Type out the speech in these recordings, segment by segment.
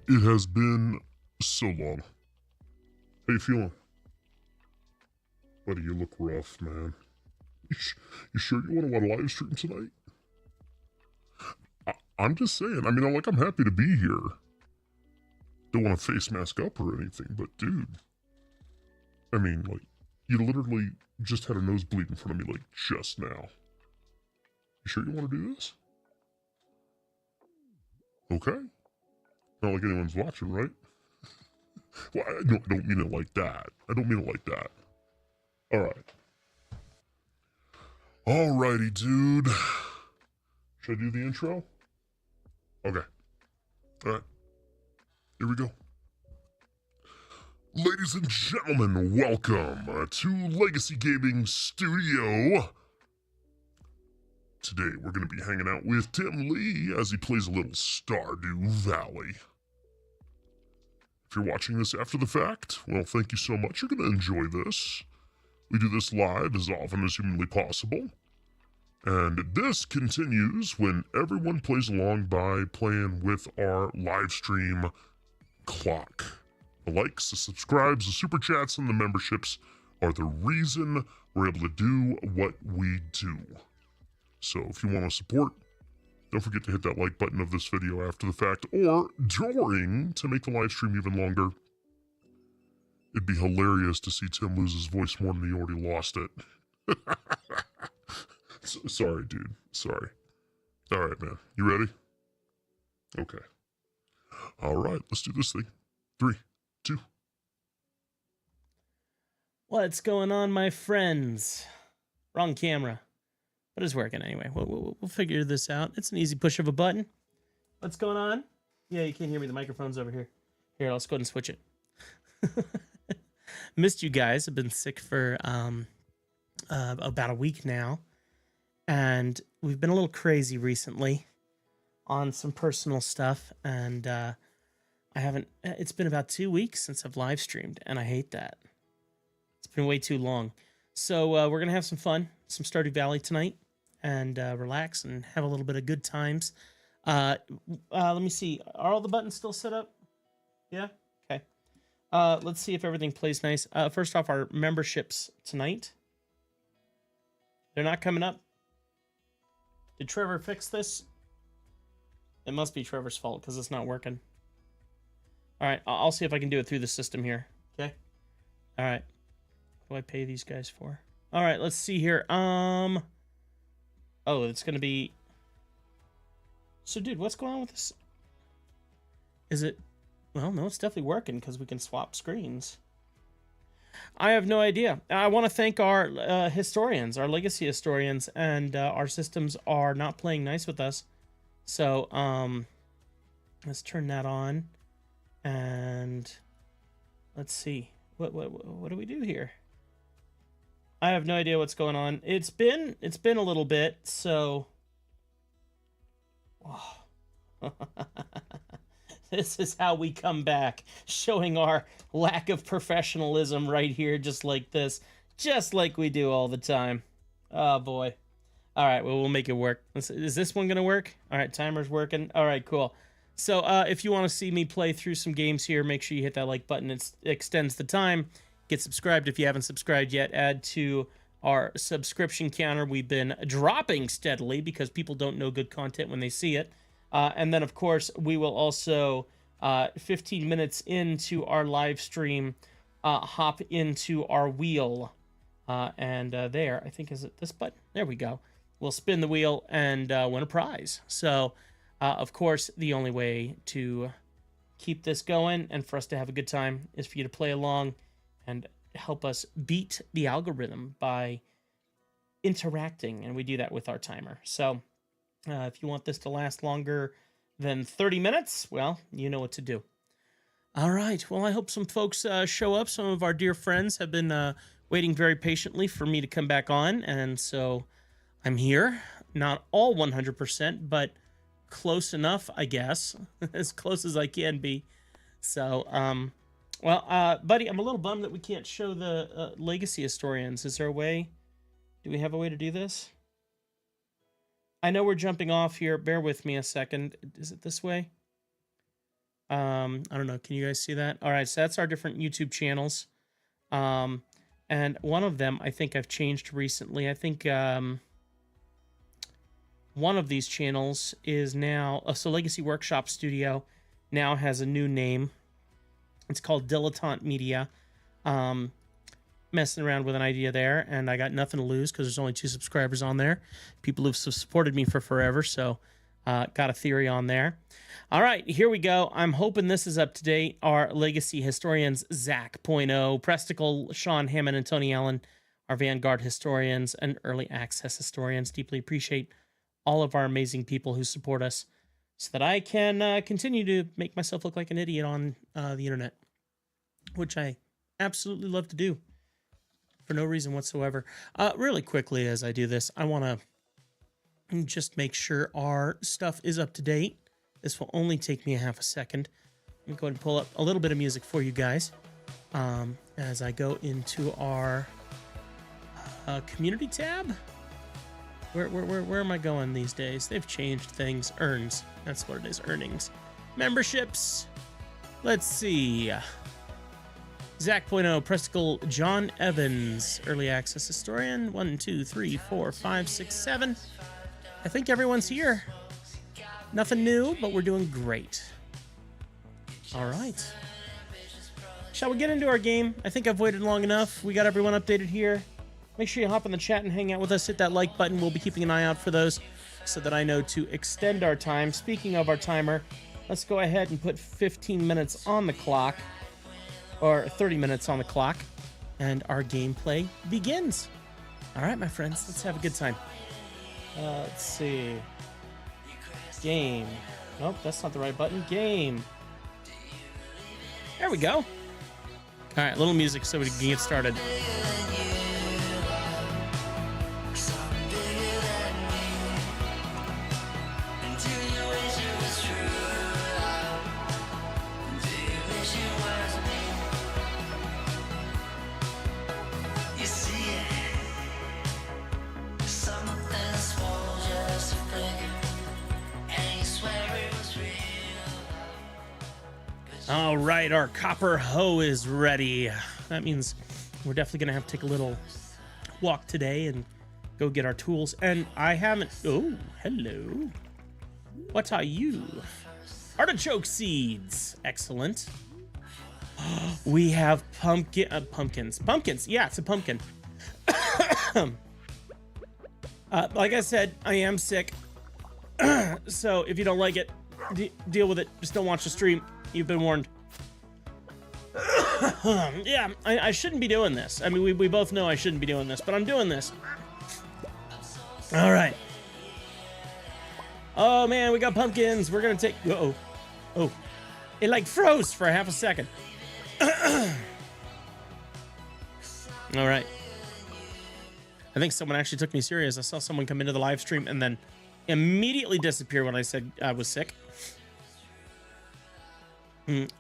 It has been so long. How you feeling? Buddy, you look rough, man. You sure you want to watch a live stream tonight? I'm just saying. I mean, I'm happy to be here. Don't want to face mask up or anything, but dude. I mean, you literally just had a nosebleed in front of me, just now. You sure you want to do this? Okay. Not like anyone's watching, right? Well, I don't mean it like that. I don't mean it like that. Alright. Alrighty, dude. Should I do the intro? Okay. Alright. Here we go. Ladies and gentlemen, welcome to Legacy Gaming Studio. Today we're going to be hanging out with Tim Lee as he plays a little Stardew Valley. If you're watching this after the fact, well, thank you so much. You're going to enjoy this. We do this live as often as humanly possible. And this continues when everyone plays along by playing with our live stream clock. The likes, the subscribes, the super chats, and the memberships are the reason we're able to do what we do. So if you want to support, don't forget to hit that like button of this video after the fact or during to make the live stream even longer. It'd be hilarious to see Tim lose his voice more than he already lost it. Sorry, dude. Sorry. All right, man. You ready? Okay. All right, let's do this thing. 3, 2. What's going on, my friends? Wrong camera. But it's working anyway. We'll figure this out. It's an easy push of a button. What's going on? Yeah, you can't hear me. The microphone's over here. Here, let's go ahead and switch it. Missed you guys. I've been sick for about a week now. And we've been a little crazy recently on some personal stuff. And it's been about 2 weeks since I've live streamed. And I hate that. It's been way too long. So we're going to have some fun, some Stardew Valley tonight. And relax and have a little bit of good times. Let me see. Are all the buttons still set up? Yeah? Okay. Let's see if everything plays nice. First off, our memberships tonight. They're not coming up. Did Trevor fix this? It must be Trevor's fault because it's not working. All right. I'll see if I can do it through the system here. Okay? All right. What do I pay these guys for? All right. Let's see here. Oh, it's going to be... So, dude, what's going on with this? Is it... Well, no, it's definitely working because we can swap screens. I have no idea. I want to thank our historians, our legacy historians, and our systems are not playing nice with us. So, let's turn that on. And let's see. What do we do here? I have no idea what's going on. It's been a little bit, so this is how we come back, showing our lack of professionalism right here, just like this, just like we do all the time. Oh boy. All right, well, we'll make it work. Is this one gonna work? All right, timer's working. All right, cool. So if you want to see me play through some games here, make sure you hit that like button. It extends the time. Get subscribed if you haven't subscribed yet. Add to our subscription counter. We've been dropping steadily because people don't know good content when they see it. And then, of course, we will also, 15 minutes into our live stream, hop into our wheel. There, I think, is it this button? There we go. We'll spin the wheel and win a prize. So, of course, the only way to keep this going and for us to have a good time is for you to play along and help us beat the algorithm by interacting, and we do that with our timer. So if you want this to last longer than 30 minutes, well, you know what to do. All right, well, I hope some folks show up. Some of our dear friends have been waiting very patiently for me to come back on, and so I'm here. Not all 100%, but close enough, I guess. As close as I can be. So, well, buddy, I'm a little bummed that we can't show the legacy historians. Is there a way? Do we have a way to do this? I know we're jumping off here. Bear with me a second. Is it this way? I don't know. Can you guys see that? All right, so that's our different YouTube channels. And one of them I think I've changed recently. I think one of these channels is now so Legacy Workshop Studio now has a new name. It's called Dilettante Media. Messing around with an idea there, and I got nothing to lose because there's only 2 subscribers on there. People who've supported me for forever, so got a theory on there. All right, here we go. I'm hoping this is up to date. Our Legacy historians, Zach.0, Presticle, Sean Hammond, and Tony Allen, our Vanguard historians and early access historians. Deeply appreciate all of our amazing people who support us so that I can continue to make myself look like an idiot on the internet, which I absolutely love to do for no reason whatsoever. Really quickly as I do this, I want to just make sure our stuff is up to date. This will only take me a half a second. Let me go ahead and pull up a little bit of music for you guys as I go into our community tab. Where am I going these days? They've changed things. Earns. That's what it is. Earnings. Memberships. Let's see. Zach.0, Presticle, John Evans, Early Access Historian. 1, 2, 3, 4, 5, 6, 7. I think everyone's here. Nothing new, but we're doing great. All right. Shall we get into our game? I think I've waited long enough. We got everyone updated here. Make sure you hop in the chat and hang out with us. Hit that like button. We'll be keeping an eye out for those so that I know to extend our time. Speaking of our timer, let's go ahead and put 15 minutes on the clock. Or 30 minutes on the clock, and our gameplay begins. All right, my friends, let's have a good time. Let's see. Game. Nope, that's not the right button. Game. There we go. All right, little music so we can get started. All right, our copper hoe is ready. That means we're definitely going to have to take a little walk today and go get our tools. And I haven't... Oh, hello. What are you? Artichoke seeds. Excellent. We have pumpkins. Pumpkins. Yeah, it's a pumpkin. Like I said, I am sick. So if you don't like it, deal with it. Just don't watch the stream. You've been warned. Yeah, I shouldn't be doing this. I mean, we both know I shouldn't be doing this, but I'm doing this. All right. Oh, man, we got pumpkins. We're going to take... Uh-oh. Oh. It, like, froze for a half a second. All right. I think someone actually took me serious. I saw someone come into the live stream and then immediately disappear when I said I was sick.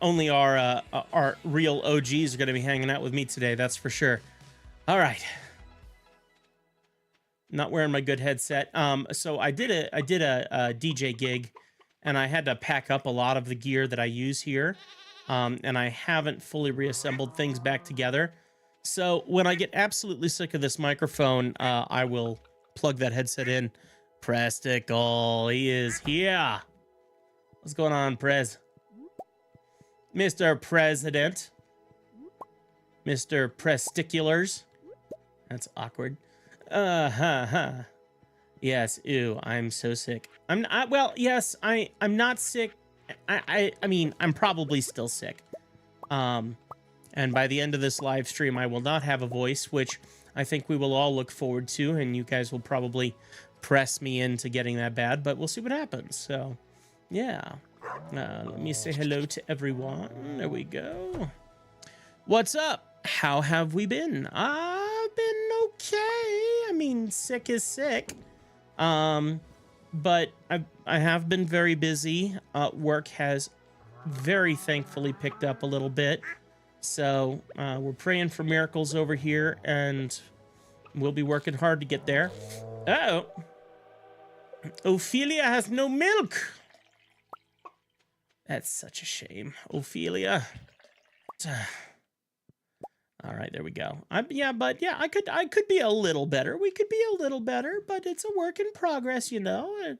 Only our real OGs are going to be hanging out with me today, that's for sure. All right. Not wearing my good headset. So I did a DJ gig, and I had to pack up a lot of the gear that I use here, and I haven't fully reassembled things back together. So when I get absolutely sick of this microphone, I will plug that headset in. Presticle, he is here. What's going on, Prez? Mr. President. Mr. Presticulars. That's awkward. Yes, ew, I'm so sick. Well, yes, I'm not sick. I mean, I'm probably still sick. And by the end of this live stream, I will not have a voice, which I think we will all look forward to, and you guys will probably press me into getting that bad, but we'll see what happens. So, yeah. Let me say hello to everyone. There we go. What's up? How have we been? I've been okay. I mean, sick is sick. But I have been very busy. Work has very thankfully picked up a little bit. So we're praying for miracles over here, and we'll be working hard to get there. Uh-oh. Ophelia has no milk. That's such a shame, Ophelia. All right, there we go. I could be a little better. We could be a little better, but it's a work in progress, you know.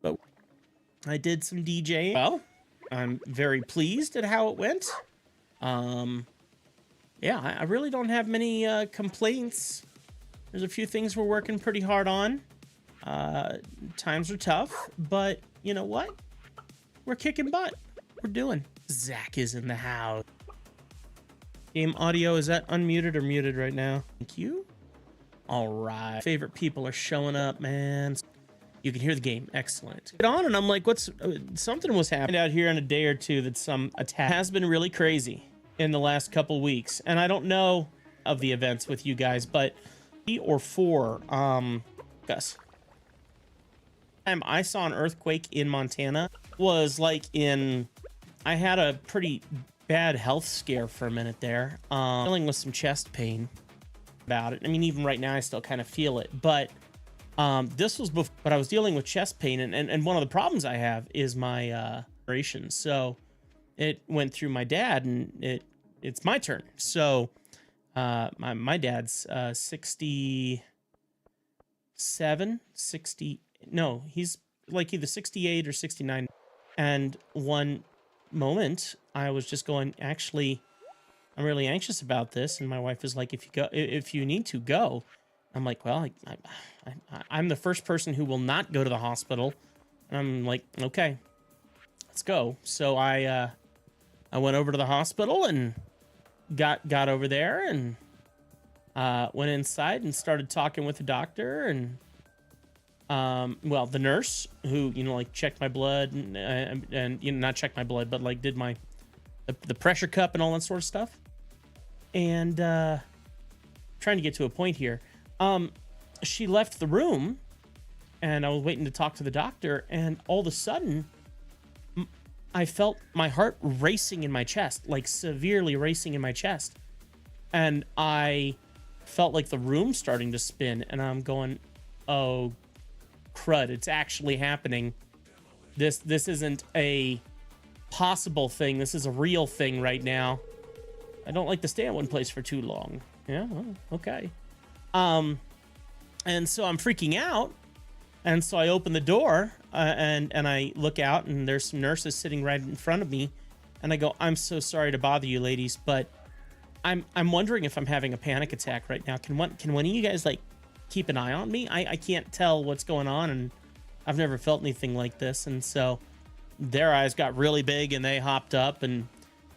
But I did some DJing. Well, I'm very pleased at how it went. Yeah, I really don't have many complaints. There's a few things we're working pretty hard on. Times are tough, but you know what? We're kicking butt. We're doing. Zach is in the house. Game audio, is that unmuted or muted right now? Thank you. All right. Favorite people are showing up, man. You can hear the game. Excellent. Get on, and I'm like, what's... something was happening out here in a day or two that some attack has been really crazy in the last couple weeks. And I don't know of the events with you guys, but 3 or 4, Gus. Time I saw an earthquake in Montana was like in... I had a pretty bad health scare for a minute there. Dealing with some chest pain about it. I mean, even right now, I still kind of feel it, but this was before, but I was dealing with chest pain, and one of the problems I have is my operation. So it went through my dad, and it's my turn. So my dad's 60, no, he's like either 68 or 69. And one moment I was just going, actually, I'm really anxious about this. And my wife is like, if you need to go. I'm like, well, I'm the first person who will not go to the hospital. And I'm like, okay, let's go. So I went over to the hospital and got over there and went inside and started talking with the doctor and well, the nurse who, you know, like checked my blood and you know, not checked my blood, but like did the pressure cup and all that sort of stuff. And trying to get to a point here. She left the room and I was waiting to talk to the doctor, and all of a sudden I felt my heart racing in my chest, like severely racing in my chest. And I felt like the room starting to spin, and I'm going, oh crud, it's actually happening. This isn't a possible thing. This is a real thing right now. I don't like to stay in one place for too long. Yeah, well, okay. And so I'm freaking out. And so I open the door and I look out, and there's some nurses sitting right in front of me. And I go, I'm so sorry to bother you ladies, but I'm wondering if I'm having a panic attack right now. Can one of you guys like keep an eye on me? I can't tell what's going on, and I've never felt anything like this. And so their eyes got really big and they hopped up, and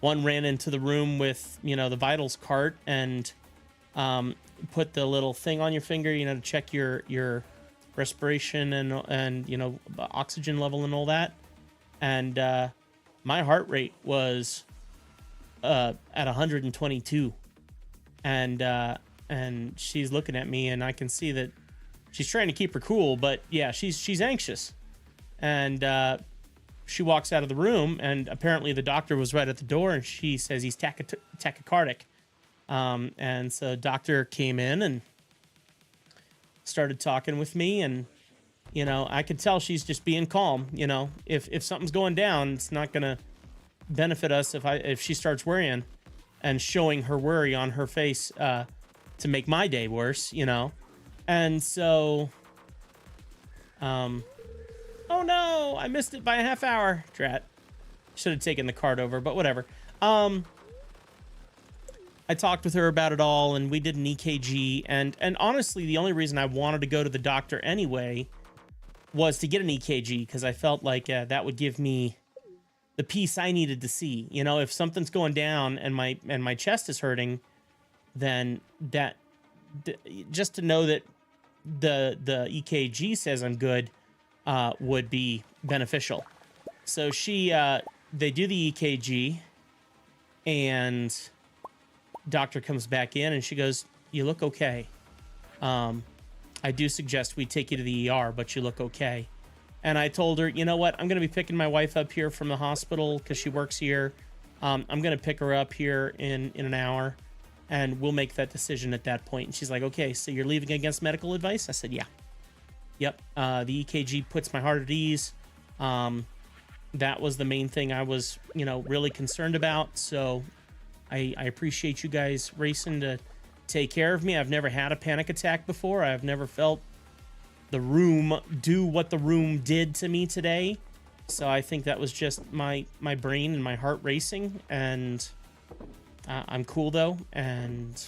one ran into the room with, you know, the vitals cart and put the little thing on your finger, you know, to check your respiration and you know, oxygen level and all that. And my heart rate was at 122, and she's looking at me, and I can see that she's trying to keep her cool, but yeah, she's anxious. And she walks out of the room, and apparently the doctor was right at the door, and she says he's tachycardic. And so doctor came in and started talking with me, and you know, I could tell she's just being calm. You know, if something's going down, it's not gonna benefit us if she starts worrying and showing her worry on her face to make my day worse, you know. And so oh no, I missed it by a half hour. Drat. Should have taken the card over, but whatever. I talked with her about it all, and we did an EKG, and honestly, the only reason I wanted to go to the doctor anyway was to get an EKG, because I felt like that would give me the peace I needed to see. You know, if something's going down and my chest is hurting, then just to know that the EKG says I'm good would be beneficial. So they do the EKG, and doctor comes back in, and she goes, you look okay. I do suggest we take you to the ER, but you look okay. And I told her, you know what? I'm going to be picking my wife up here from the hospital because she works here. I'm going to pick her up here in an hour, and we'll make that decision at that point. And she's like, okay, so you're leaving against medical advice? I said, yeah. Yep. The EKG puts my heart at ease. that was the main thing I was, really concerned about. So I appreciate you guys racing to take care of me. I've never had a panic attack before. I've never felt the room do what the room did to me today. So I think that was just my brain and my heart racing. And I'm cool though. And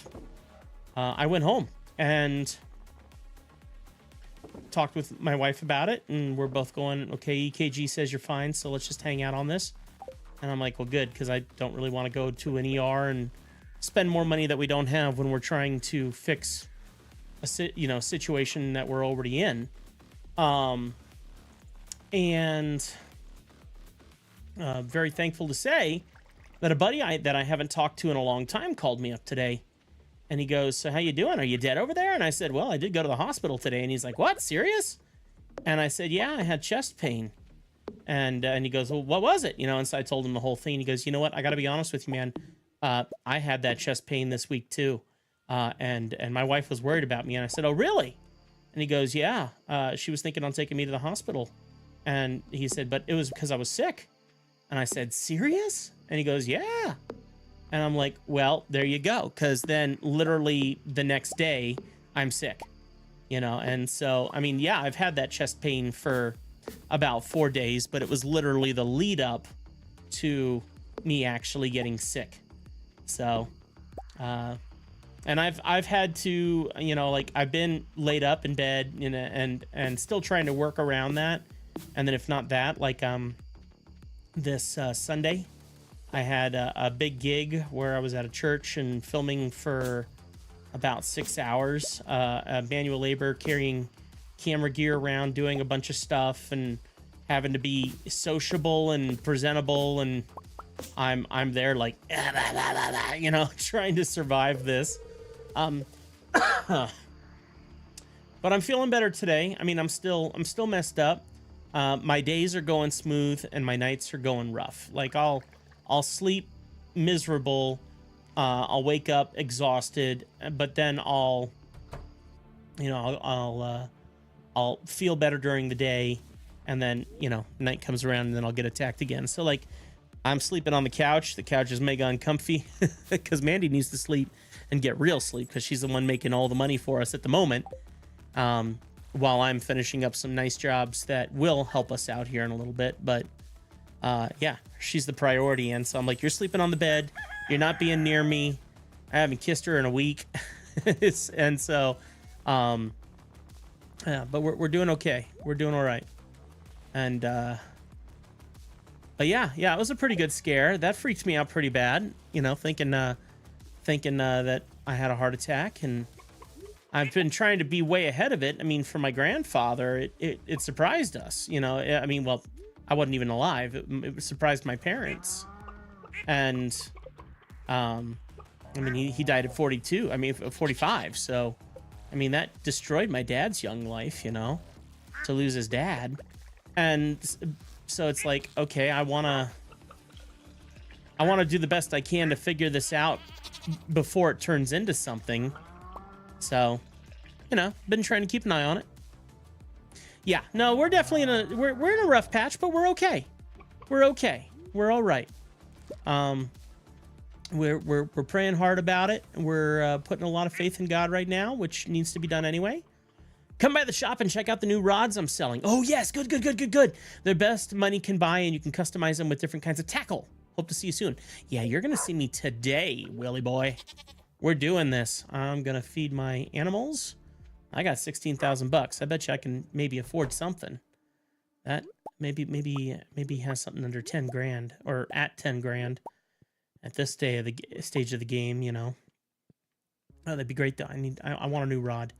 I went home and talked with my wife about it, and we're both going, okay, EKG says you're fine, so let's just hang out on this. And I'm like, well, good, because I don't really want to go to an ER and spend more money that we don't have when we're trying to fix a situation that we're already in. And very thankful to say that a buddy that I haven't talked to in a long time called me up today. And he goes, so how you doing? Are you dead over there? And I said, well, I did go to the hospital today. And he's like, what? Serious? And I said, yeah, I had chest pain. And he goes, well, what was it? And so I told him the whole thing. He goes, you know what? I got to be honest with you, man. I had that chest pain this week too. And my wife was worried about me. And I said, oh, really? And he goes, yeah. She was thinking on taking me to the hospital. And he said, but it was because I was sick. And I said, serious? And he goes, yeah. And I'm like, well, there you go. Because then literally the next day I'm sick, And so, I mean, yeah, I've had that chest pain for about 4 days, but it was literally the lead up to me actually getting sick. So, and I've had to, I've been laid up in bed, and still trying to work around that. And then if not that, this Sunday, I had a big gig where I was at a church and filming for about 6 hours, manual labor, carrying camera gear around, doing a bunch of stuff, and having to be sociable and presentable. And I'm there trying to survive this. But I'm feeling better today. I mean, I'm still messed up. My days are going smooth and my nights are going rough. I'll sleep miserable. I'll wake up exhausted, but then I'll feel better during the day, and then night comes around and then I'll get attacked again. So I'm sleeping on the couch. The couch is mega uncomfy because Mandy needs to sleep and get real sleep because she's the one making all the money for us at the moment. While I'm finishing up some nice jobs that will help us out here in a little bit, but yeah, she's the priority. And so I'm like, you're sleeping on the bed. You're not being near me. I haven't kissed her in a week. And so, yeah, but we're doing okay. We're doing all right. And, but yeah, it was a pretty good scare. That freaked me out pretty bad, thinking that I had a heart attack, and I've been trying to be way ahead of it. I mean, for my grandfather, it surprised us, I mean, well, I wasn't even alive. It surprised my parents. And, I mean, he died at 42. I mean, 45. So, I mean, that destroyed my dad's young life, to lose his dad. And so it's like, okay, I want to do the best I can to figure this out before it turns into something. So, been trying to keep an eye on it. Yeah, no, we're definitely we're in a rough patch, but we're okay. We're okay. We're all right. We're praying hard about it. We're putting a lot of faith in God right now, which needs to be done anyway. Come by the shop and check out the new rods I'm selling. Oh yes, good. The best money can buy, and you can customize them with different kinds of tackle. Hope to see you soon. Yeah, you're gonna see me today, Willie boy. We're doing this. I'm gonna feed my animals. I got $16,000. I bet you I can maybe afford something. That maybe has something under 10 grand or at 10 grand at this stage of the game, Oh, that'd be great though. I want a new rod.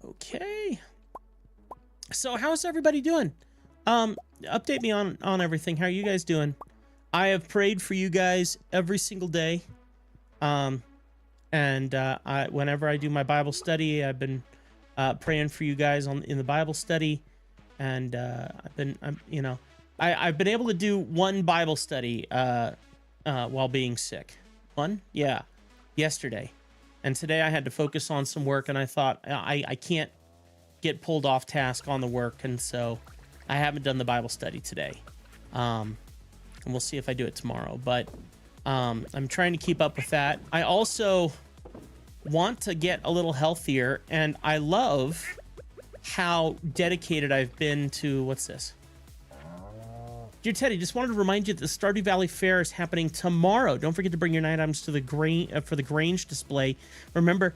Okay. So how's everybody doing? Update me on everything. How are you guys doing? I have prayed for you guys every single day. Whenever I do my Bible study, I've been praying for you guys in the Bible study, and I've been able to do one Bible study while being sick. One, yeah, yesterday, and today I had to focus on some work, and I thought I can't get pulled off task on the work, and so I haven't done the Bible study today. And we'll see if I do it tomorrow. But I'm trying to keep up with that. I also want to get a little healthier, and I love how dedicated I've been to... What's this? Dear Teddy, just wanted to remind you that the Stardew Valley Fair is happening tomorrow. Don't forget to bring your night items to the for the Grange display. Remember,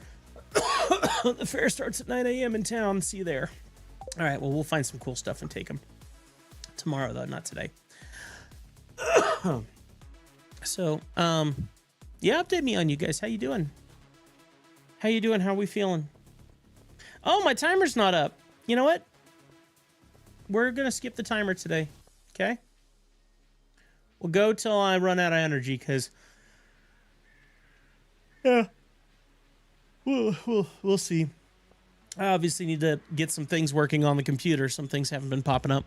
the fair starts at 9 a.m. in town. See you there. All right, well, we'll find some cool stuff and take them tomorrow, though, not today. So, yeah, update me on you guys. How you doing? How you doing? How are we feeling? Oh, my timer's not up. You know what? We're going to skip the timer today. Okay? We'll go till I run out of energy, because... Yeah. We'll see. I obviously need to get some things working on the computer. Some things haven't been popping up.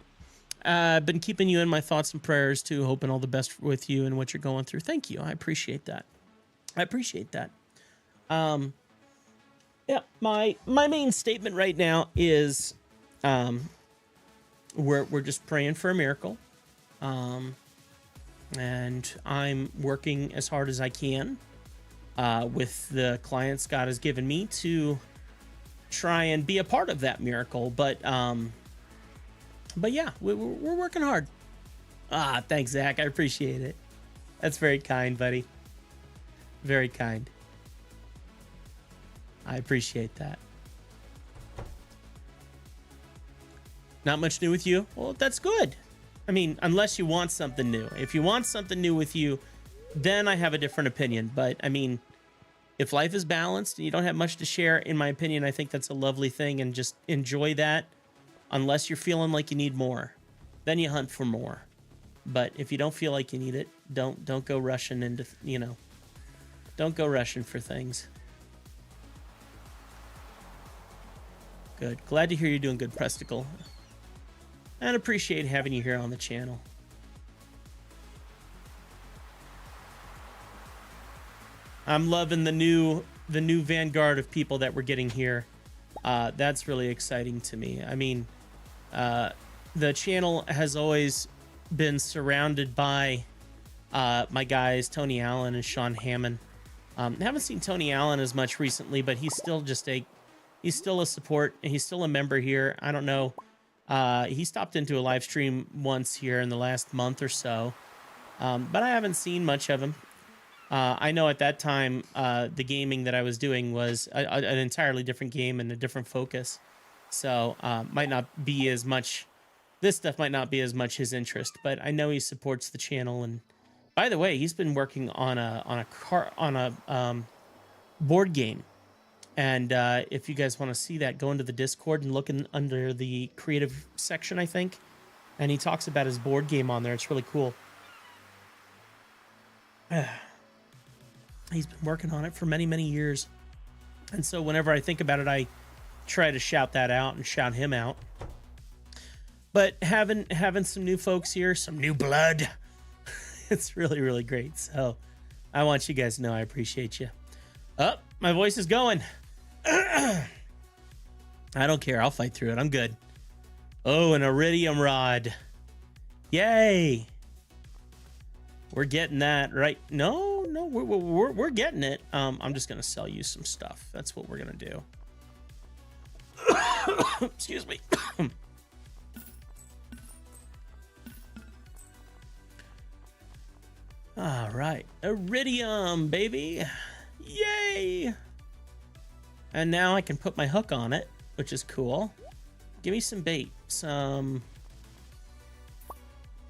I've been keeping you in my thoughts and prayers, too. Hoping all the best with you and what you're going through. Thank you. I appreciate that. Yeah, my main statement right now is we're just praying for a miracle. And I'm working as hard as I can with the clients God has given me to try and be a part of that miracle. But yeah, we're working hard. Thanks, Zach. I appreciate it. That's very kind, buddy. Very kind. I appreciate that. Not much new with you? Well, that's good. I mean, unless you want something new. If you want something new with you, then I have a different opinion. But, I mean, if life is balanced and you don't have much to share, in my opinion, I think that's a lovely thing, and just enjoy that. Unless you're feeling like you need more, then you hunt for more. But if you don't feel like you need it, don't go rushing into, don't go rushing for things. Good. Glad to hear you're doing good, Presticle. And appreciate having you here on the channel. I'm loving the new vanguard of people that we're getting here. That's really exciting to me. I mean, the channel has always been surrounded by my guys, Tony Allen and Sean Hammond. Haven't seen Tony Allen as much recently, but he's still he's still a support. He's still a member here. I don't know. He stopped into a live stream once here in the last month or so, but I haven't seen much of him. I know at that time, the gaming that I was doing was an entirely different game and a different focus. So, might not be as much, this stuff might not be as much his interest, but I know he supports the channel. And by the way, he's been working on a board game. And, if you guys want to see that, go into the Discord and look under the creative section, I think. And he talks about his board game on there. It's really cool. He's been working on it for many, many years. And so whenever I think about it, I try to shout that out and shout him out. But having some new folks here, some new blood, it's really, really great. So I want you guys to know I appreciate you. Oh, my voice is going. I don't care. I'll fight through it. I'm good. Oh, an iridium rod. Yay. We're getting that, right? No, we're getting it. I'm just going to sell you some stuff. That's what we're going to do. Excuse me. All right. Iridium, baby. Yay. And now I can put my hook on it, which is cool. Give me some bait.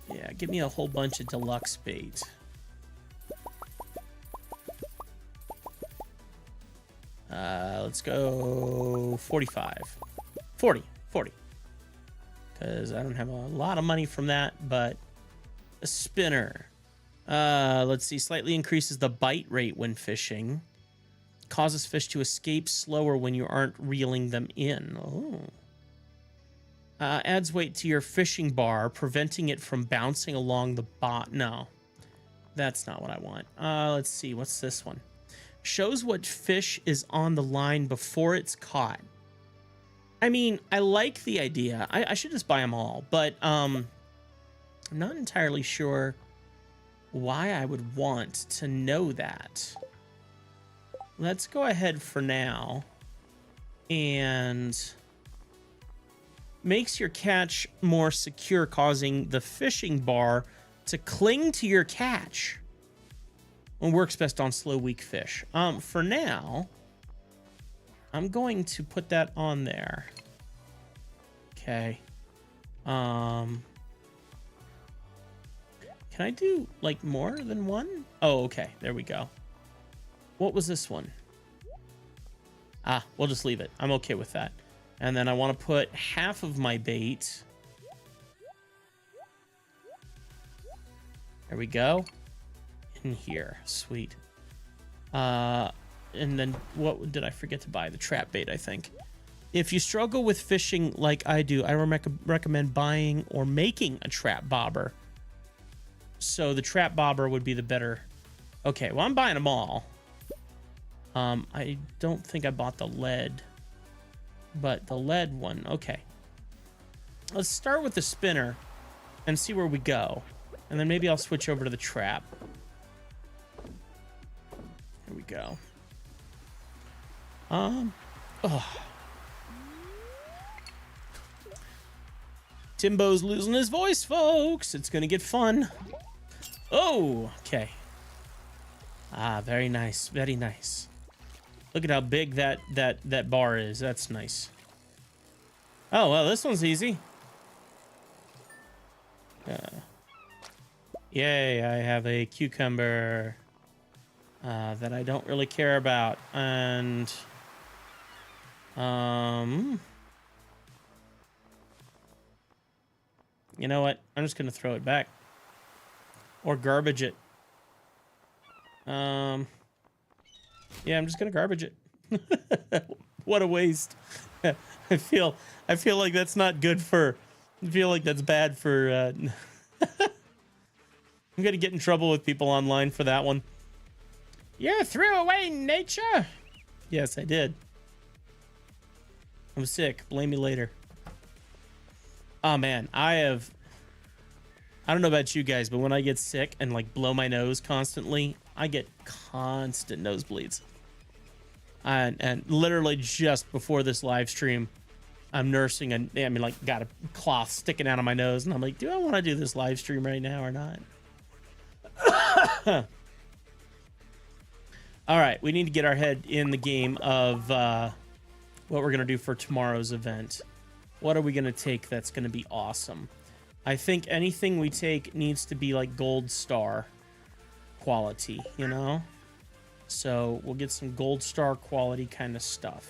Yeah, give me a whole bunch of deluxe bait. Let's go 45. 40. Because I don't have a lot of money from that, but a spinner. Let's see. Slightly increases the bite rate when fishing. Causes fish to escape slower when you aren't reeling them in. Oh. Adds weight to your fishing bar, preventing it from bouncing along the bottom. No, that's not what I want. Let's see. What's this one? Shows what fish is on the line before it's caught. I mean, I like the idea. I should just buy them all, but I'm not entirely sure why I would want to know that. Let's go ahead for now and makes your catch more secure, causing the fishing bar to cling to your catch. And works best on slow, weak fish. For now, I'm going to put that on there. Okay. Can I do like more than one? Oh, okay. There we go. What was this one? Ah, we'll just leave it. I'm okay with that. And then I want to put half of my bait. There we go. In here. Sweet. And then what did I forget to buy? The trap bait, I think. If you struggle with fishing like I do, I recommend buying or making a trap bobber. So the trap bobber would be the better. Okay, well, I'm buying them all. I don't think I bought the lead, but the lead one, okay. Let's start with the spinner and see where we go. And then maybe I'll switch over to the trap. Here we go. Timbo's losing his voice, folks. It's gonna get fun. Oh, okay. Ah, very nice, very nice. Look at how big that bar is. That's nice. Oh, well, this one's easy. Yay, I have a cucumber that I don't really care about. And you know what? I'm just gonna throw it back. Or garbage it. Yeah, I'm just gonna garbage it. What a waste. I feel like that's not good for. I feel like that's bad for. I'm gonna get in trouble with people online for that one. You threw away nature. Yes, I did. I'm sick. Blame me later. Oh man, I don't know about you guys, but when I get sick and like blow my nose constantly, I get constant nosebleeds. And literally just before this live stream, I'm nursing like got a cloth sticking out of my nose, and I'm like, do I want to do this live stream right now or not? All right, we need to get our head in the game of what we're gonna do for tomorrow's event. What are we gonna take that's gonna be awesome? I think anything we take needs to be like gold star quality, you know? So we'll get some gold star quality kind of stuff.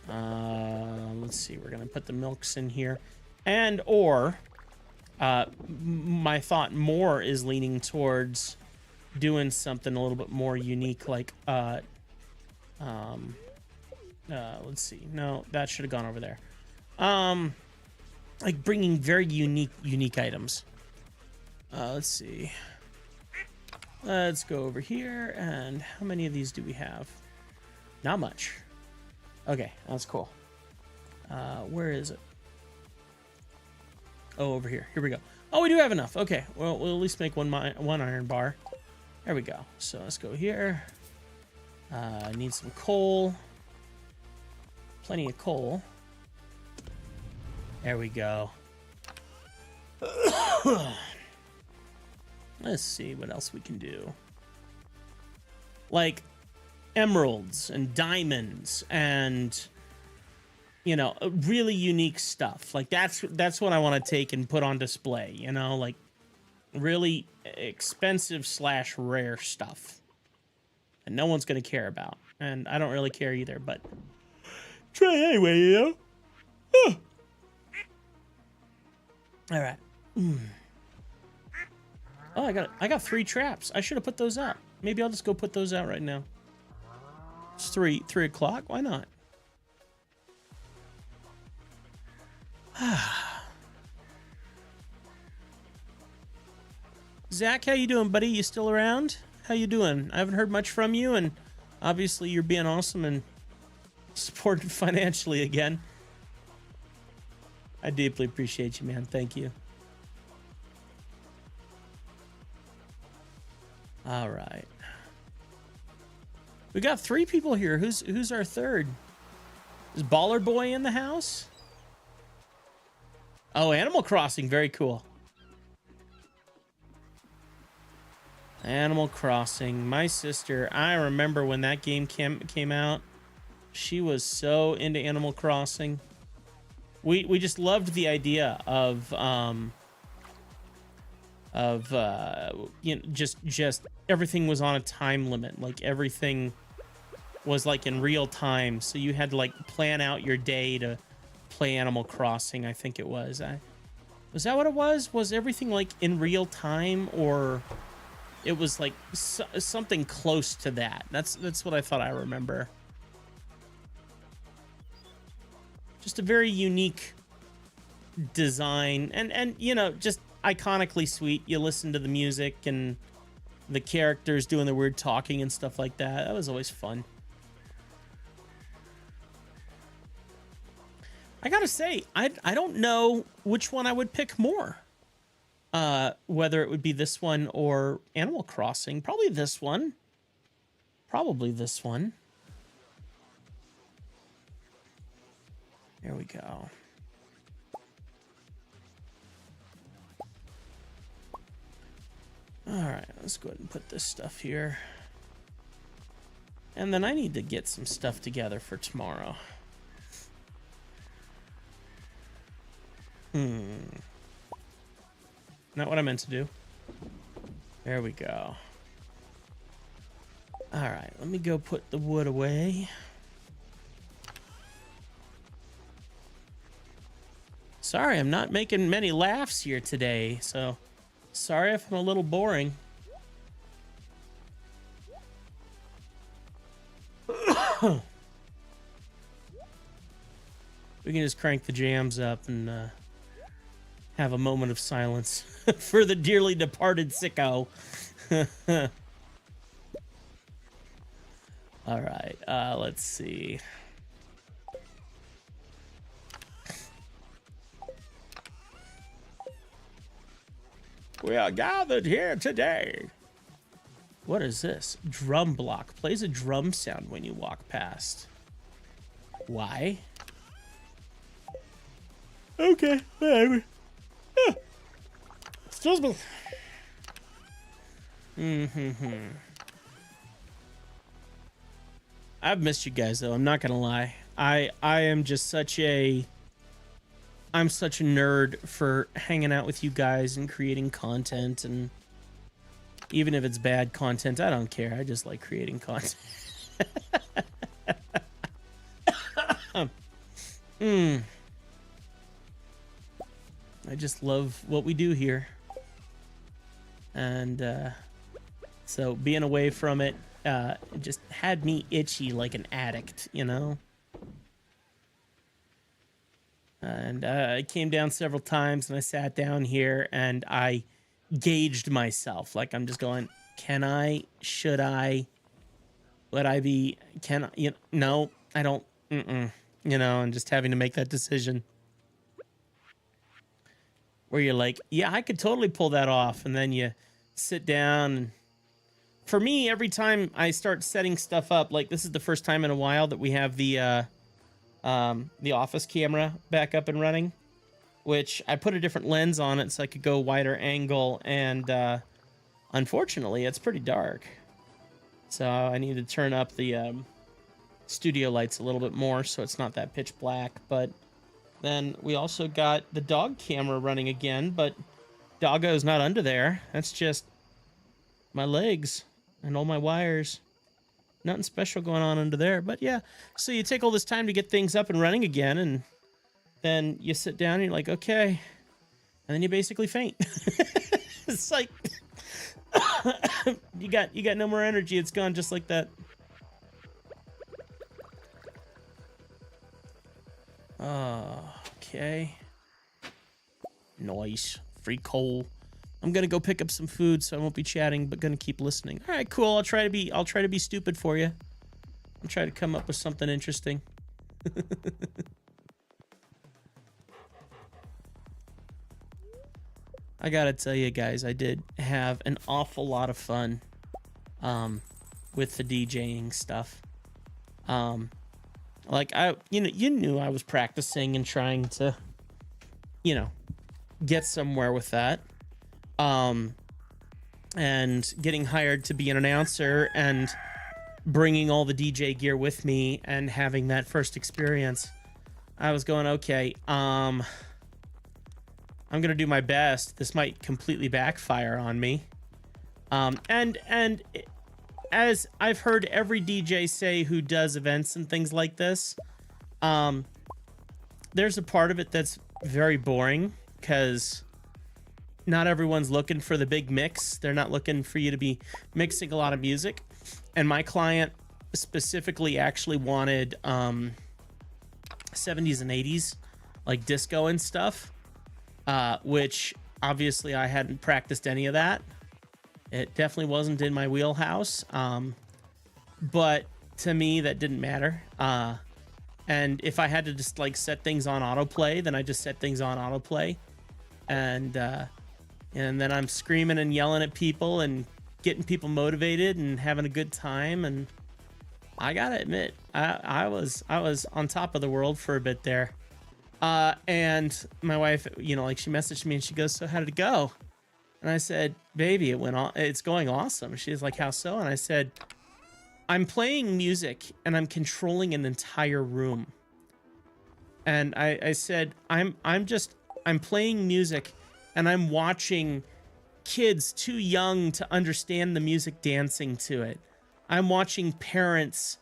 Let's see, we're gonna put the milks in here. And or my thought more is leaning towards doing something a little bit more unique, like let's see. No, that should have gone over there. Like bringing very unique items. Let's see. Let's go over here, and how many of these do we have? Not much. Okay, that's cool. Where is it? Oh, over here. Here we go. Oh, we do have enough. Okay, well, we'll at least make one iron bar. There we go. So let's go here. I need some coal. Plenty of coal. There we go. Let's see what else we can do. Like emeralds and diamonds and, you know, really unique stuff. Like that's what I want to take and put on display, you know, like really expensive / rare stuff. And no one's going to care about. And I don't really care either, but try anyway, you know? Oh. All right. Oh, I got 3 traps. I should have put those out. Maybe I'll just go put those out right now. It's 3 o'clock. Why not? Zach, how you doing, buddy? You still around? How you doing? I haven't heard much from you, and obviously you're being awesome and supported financially again. I deeply appreciate you, man. Thank you. All right. We got 3 people here. Who's our third? Is Baller Boy in the house? Oh, Animal Crossing. Very cool. Animal Crossing. My sister, I remember when that game came out. She was so into Animal Crossing. We just loved the idea of you know, just everything was on a time limit. Like everything was like in real time, so you had to like plan out your day to play Animal Crossing. I think it was. Was that what it was? Was everything like in real time, or it was like something close to that? That's what I thought I remember. Just a very unique design, and you know, just iconically sweet. You listen to the music and the characters doing the weird talking and stuff like that. That was always fun. I gotta say, I don't know which one I would pick more. Whether it would be this one or Animal Crossing. Probably this one. Probably this one. There we go. All right, let's go ahead and put this stuff here. And then I need to get some stuff together for tomorrow. Not what I meant to do. There we go. All right, let me go put the wood away. Sorry, I'm not making many laughs here today, so sorry if I'm a little boring. We can just crank the jams up and have a moment of silence for the dearly departed sicko. All right, let's see. We are gathered here today. What is this? Drum block. Plays a drum sound when you walk past. Why? Okay, whatever. Excuse me. I've missed you guys though, I'm not gonna lie. I am just such a nerd for hanging out with you guys and creating content, and even if it's bad content, I don't care. I just like creating content. I just love what we do here. And so being away from it just had me itchy like an addict, you know? And I came down several times and I sat down here and I gauged myself. Like I'm just going, can I, should I, would I be, can I, you know, no, I don't, you know, and just having to make that decision. Where you're like, yeah, I could totally pull that off. And then you sit down. And for me, every time I start setting stuff up, like this is the first time in a while that we have the office camera back up and running, which I put a different lens on it so I could go wider angle. And unfortunately, it's pretty dark. So I need to turn up the studio lights a little bit more so it's not that pitch black. But then we also got the dog camera running again, but Doggo's not under there. That's just my legs and all my wires. Nothing special going on under there. But yeah, so you take all this time to get things up and running again, and then you sit down and you're like, okay. And then you basically faint. It's like you got no more energy. It's gone just like that. Okay. Nice. Free coal. I'm gonna go pick up some food, so I won't be chatting, but gonna keep listening. All right, cool. I'll try to be stupid for you. I'll try to come up with something interesting. I gotta tell you guys, I did have an awful lot of fun with the DJing stuff. Like you knew I was practicing and trying to, get somewhere with that. And getting hired to be an announcer and bringing all the DJ gear with me and having that first experience, I was going, okay, I'm gonna do my best. This might completely backfire on me. And as I've heard every DJ say who does events and things like this, there's a part of it that's very boring because not everyone's looking for the big mix. They're not looking for you to be mixing a lot of music. And my client specifically actually wanted 70s and 80s, like disco and stuff, which obviously I hadn't practiced any of that. It definitely wasn't in my wheelhouse. But to me, that didn't matter. And if I had to just like set things on autoplay, then I just set things on autoplay. And then I'm screaming and yelling at people and getting people motivated and having a good time. And I gotta admit, I was on top of the world for a bit there. And my wife, like she messaged me and she goes, "So how did it go?" And I said, "Baby, it's going awesome." She's like, "How so?" And I said, "I'm playing music and I'm controlling an entire room." And I said, I'm playing music and I'm watching kids too young to understand the music dancing to it. I'm watching parents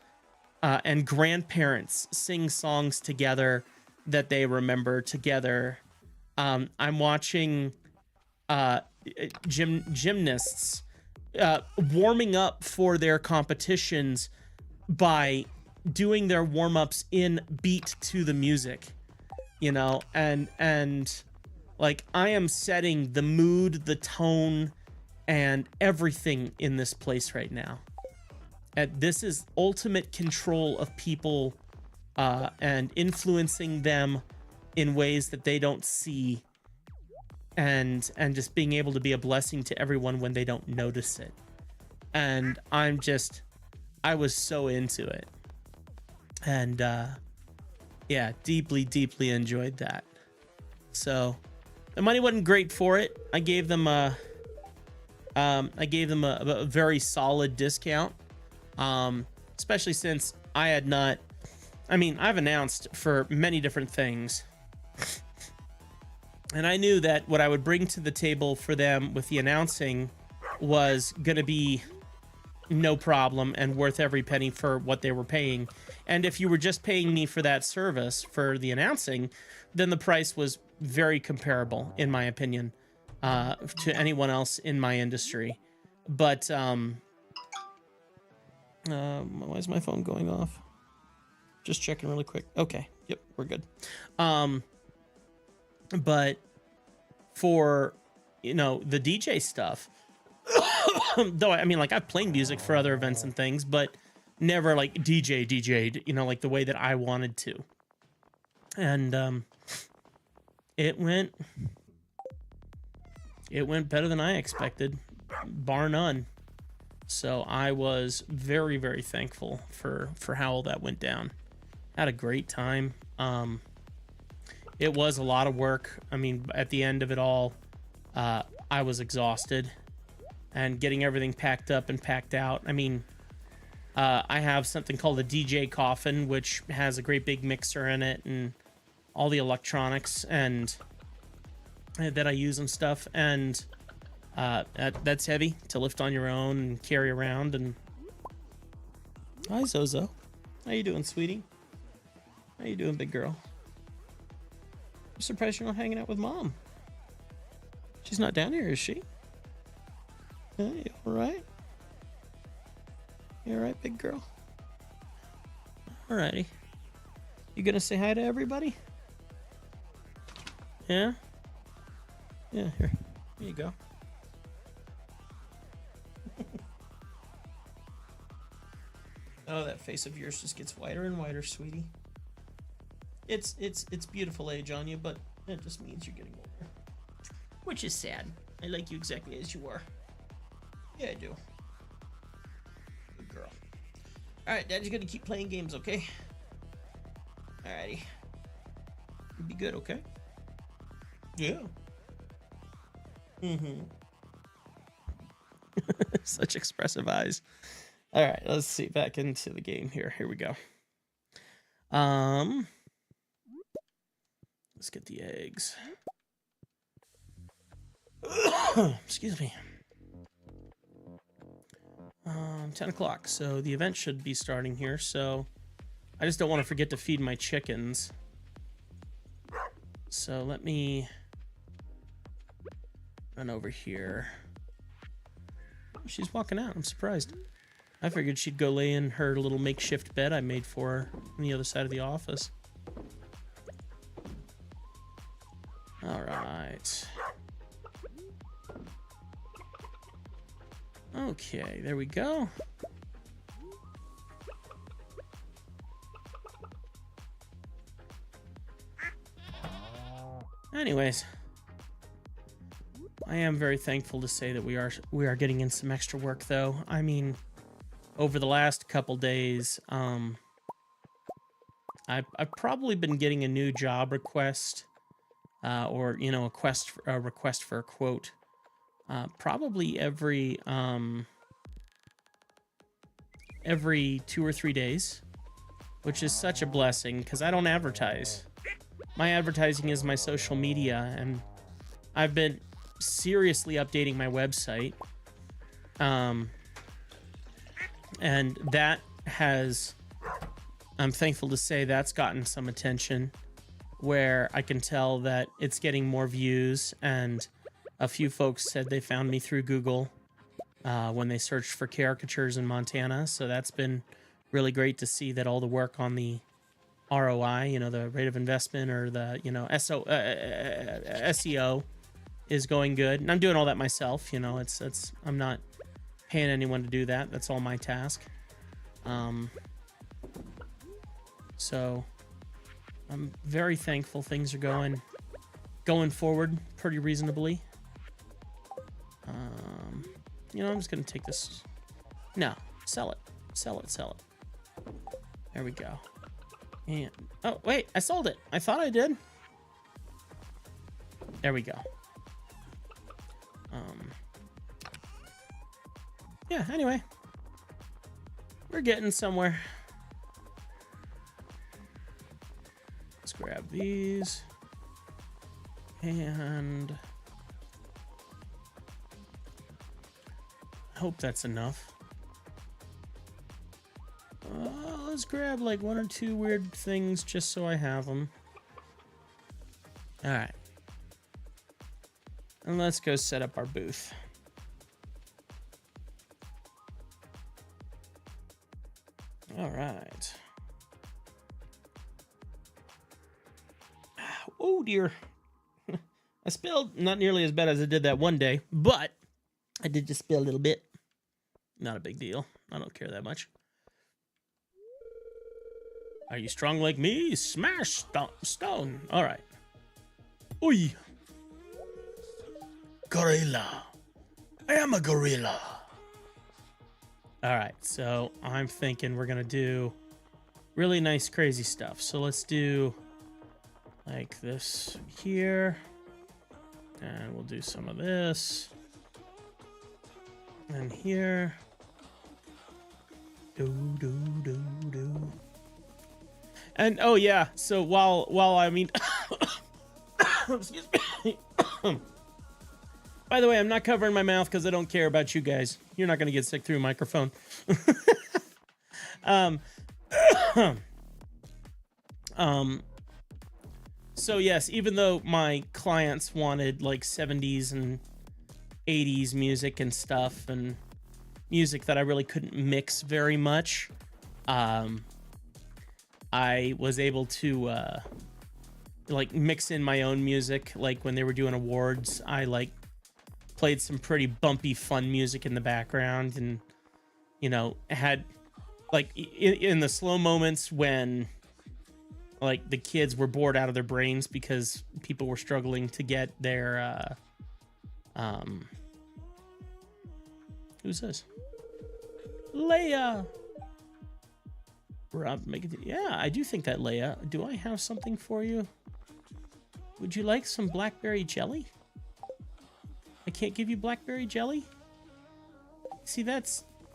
and grandparents sing songs together that they remember together. I'm watching gymnasts warming up for their competitions by doing their warm-ups in beat to the music, and like I am setting the mood, the tone, and everything in this place right now. And this is ultimate control of people and influencing them in ways that they don't see, and just being able to be a blessing to everyone when they don't notice it. And I was so into it. And yeah, deeply enjoyed that. So the money wasn't great for it. I gave them a very solid discount, especially since I've announced for many different things, and I knew that what I would bring to the table for them with the announcing was gonna be no problem and worth every penny for what they were paying. And if you were just paying me for that service for the announcing, then the price was very comparable, in my opinion, to anyone else in my industry. But why is my phone going off? Just checking really quick. Okay, yep, we're good. But for the DJ stuff, though, I've played music for other events and things, but never like DJ'd, like the way that I wanted to. And it went better than I expected, bar none. So I was very, very thankful for how all that went down. Had a great time. It was a lot of work. At the end of it all, I was exhausted. And getting everything packed up and packed out. I have something called a DJ coffin, which has a great big mixer in it and all the electronics and that I use and stuff. And that's heavy to lift on your own and carry around. And hi, Zozo. How you doing, sweetie? How you doing, big girl? I'm surprised you're not hanging out with Mom. She's not down here, is she? You all right? You all right, big girl? Alrighty. You gonna say hi to everybody? Yeah? Yeah, here you go. Oh, that face of yours just gets whiter and whiter, sweetie. It's beautiful age on you, but it just means you're getting older. which is sad. I like you exactly as you are. Yeah, I do. Good girl. Alright, Daddy's gonna keep playing games, okay? Alrighty. Be good, okay? Yeah. Mm-hmm. Such expressive eyes. Alright, let's see. Back into the game here. Here we go. Let's get the eggs. Excuse me. 10 o'clock, so the event should be starting here, so I just don't want to forget to feed my chickens. So let me run over here. She's walking out. I'm surprised. I figured she'd go lay in her little makeshift bed I made for her on the other side of the office. All right. Okay, there we go. Anyways, I am very thankful to say that we are getting in some extra work, though. I mean, over the last couple days, I've probably been getting a new job request, or you know, a request for a quote, probably every 2 or 3 days, which is such a blessing because I don't advertise. My advertising is my social media, and I've been seriously updating my website. And that has, I'm thankful to say that's gotten some attention, where I can tell that it's getting more views, and a few folks said they found me through Google when they searched for caricatures in Montana. So that's been really great to see that all the work on the ROI, you know, the rate of investment, or the, you know, SEO is going good. And I'm doing all that myself, you know, it's I'm not paying anyone to do that. That's all my task. So I'm very thankful things are going forward pretty reasonably. You know, I'm just gonna take this. No, sell it. There we go. And oh wait, I sold it. I thought I did. There we go. Yeah, anyway, we're getting somewhere. Let's grab these, and I hope that's enough. Let's grab like 1 or 2 weird things just so I have them. All right, and let's go set up our booth. All right. Oh dear. I spilled, not nearly as bad as I did that one day, but I did just spill a little bit. Not a big deal. I don't care that much. Are you strong like me? Smash stone. All right. Oi. Gorilla. I am a gorilla. All right, so I'm thinking we're gonna do really nice, crazy stuff. So let's do like this here, and we'll do some of this, and here. And oh yeah, so while I mean, excuse me. By the way, I'm not covering my mouth because I don't care about you guys. You're not going to get sick through a microphone. So yes, even though my clients wanted like 70s and 80s music and stuff, and music that I really couldn't mix very much, I was able to like mix in my own music. Like when they were doing awards, I like played some pretty bumpy, fun music in the background, and you know, had like in the slow moments when like the kids were bored out of their brains because people were struggling to get their Who's this? Leia. Rob, yeah, I do think that, Leia. Do I have something for you? Would you like some blackberry jelly? I can't give you blackberry jelly? See,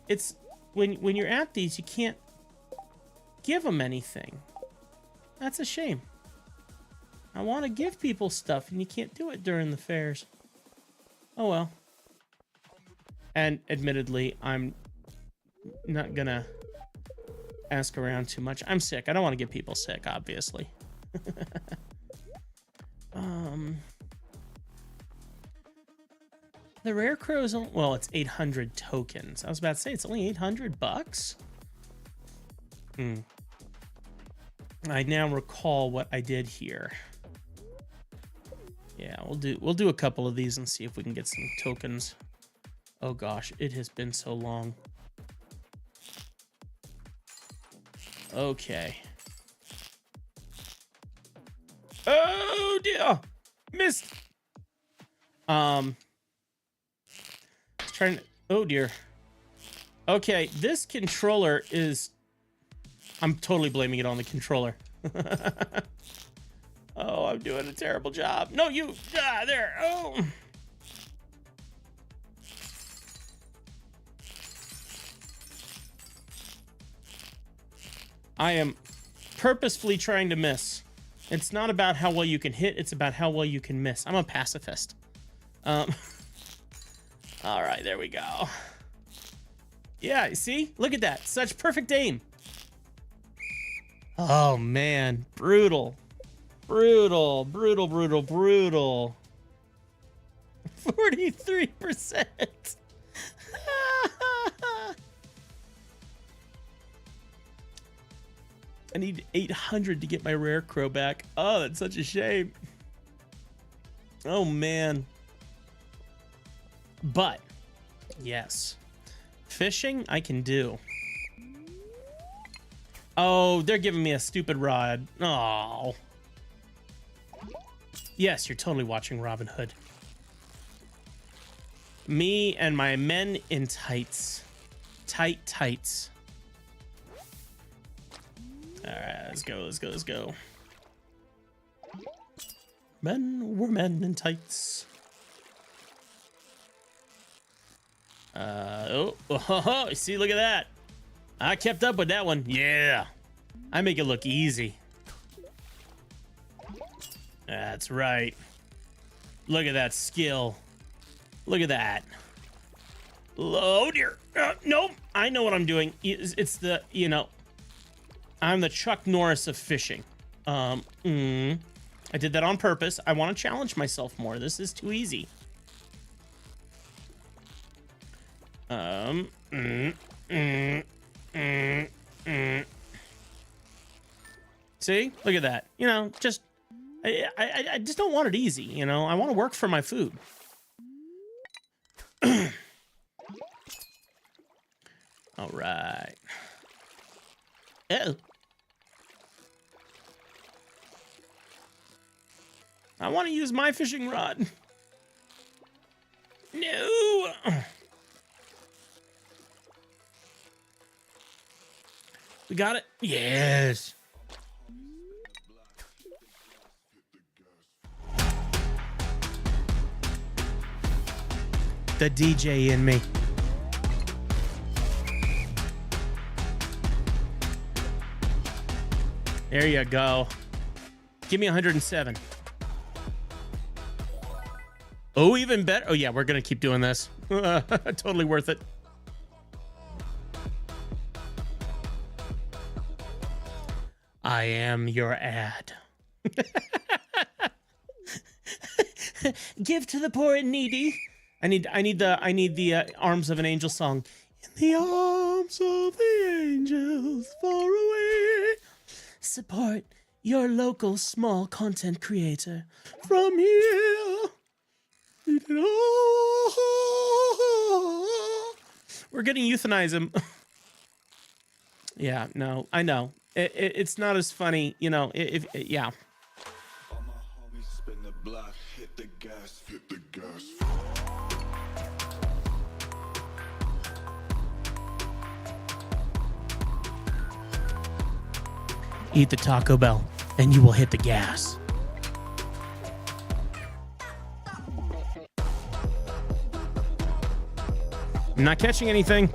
it's when you're at these, you can't give them anything. That's a shame. I want to give people stuff, and you can't do it during the fairs. Oh well. And admittedly, I'm not gonna ask around too much. I'm sick. I don't want to get people sick, obviously. The rare crow is only, well, it's 800 tokens. I was about to say it's only 800 bucks. I now recall what I did here. Yeah, we'll do a couple of these and see if we can get some tokens. Oh gosh, it has been so long. Okay. Oh dear, missed. Trying to, oh dear. Okay, this controller is, I'm totally blaming it on the controller. Oh, I'm doing a terrible job. No, you, there, oh. I am purposefully trying to miss. It's not about how well you can hit, it's about how well you can miss. I'm a pacifist. All right, there we go. Yeah, see? Look at that. Such perfect aim. Oh, man. Brutal. Brutal, brutal, brutal, brutal. 43%. I need 800 to get my rare crow back. Oh, that's such a shame. Oh, man. But, yes. Fishing, I can do. Oh, they're giving me a stupid rod. Oh. Yes, you're totally watching Robin Hood. Me and my men in tights. Tight tights. Alright, let's go, let's go, let's go. Men were men in tights. Oh, see, look at that. I kept up with that one. Yeah. I make it look easy. That's right. Look at that skill. Look at that. Oh, dear. Nope. I know what I'm doing. It's the, you know, I'm the Chuck Norris of fishing. I did that on purpose. I want to challenge myself more. This is too easy. See? Look at that. You know, just I just don't want it easy, you know. I want to work for my food. All right. Oh. I want to use my fishing rod. No. We got it? Yes. The DJ in me. There you go. Give me 107. Oh, even better. Oh, yeah, we're going to keep doing this. Totally worth it. I am your ad. Give to the poor and needy. I need the Arms of an Angel song. In the arms of the angels far away. Support your local small content creator from here. We're gonna euthanize him. Yeah, no, I know. It's not as funny, you know, yeah. All my homies spin the block, hit the gas, hit the gas. Eat the Taco Bell, and you will hit the gas. I'm not catching anything.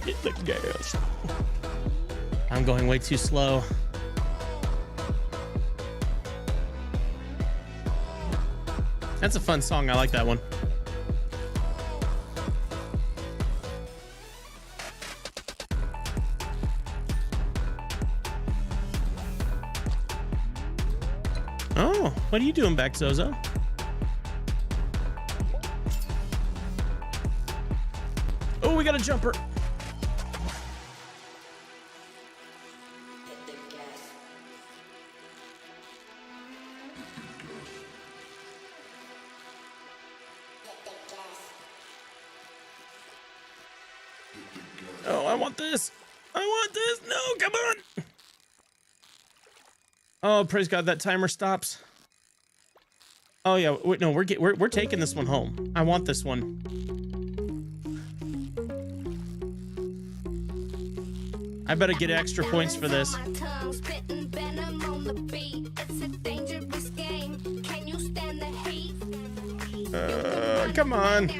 Hit the gas. I'm going way too slow. That's a fun song. I like that one. Oh, what are you doing back, Zozo? Oh, we got a jumper. Oh, I want this. I want this. No, come on. Oh, praise God, that timer stops. Oh yeah, wait, no, we're taking this one home. I want this one. I better get extra points for this. Come on.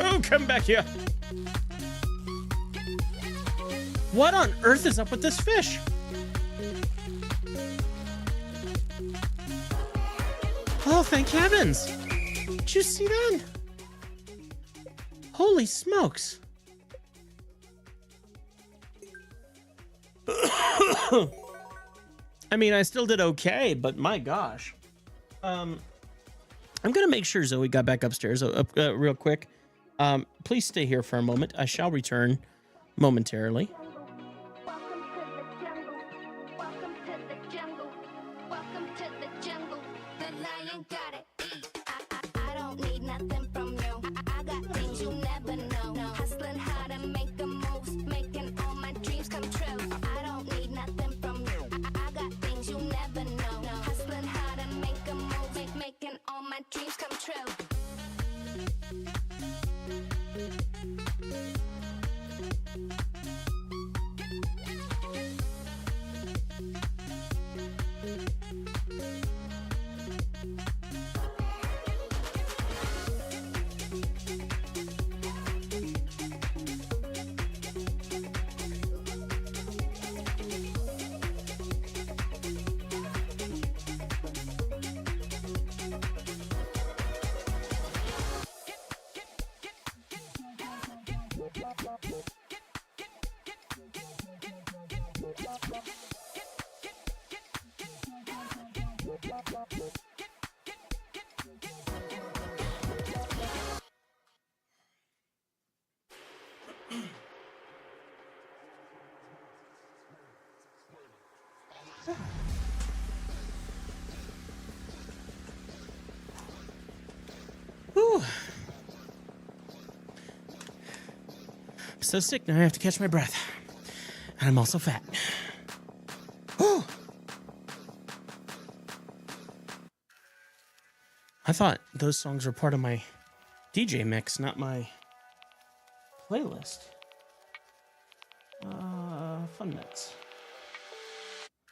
Oh, come back here. What on earth is up with this fish? Oh, thank heavens. Did you see that? Holy smokes. I mean, I still did okay, but my gosh. I'm gonna make sure Zoe got back upstairs real quick. Please stay here for a moment. I shall return momentarily. Whew. I'm so sick now I have to catch my breath. And I'm also fat. Whew. I thought those songs were part of my DJ mix, not my playlist. Fun mix.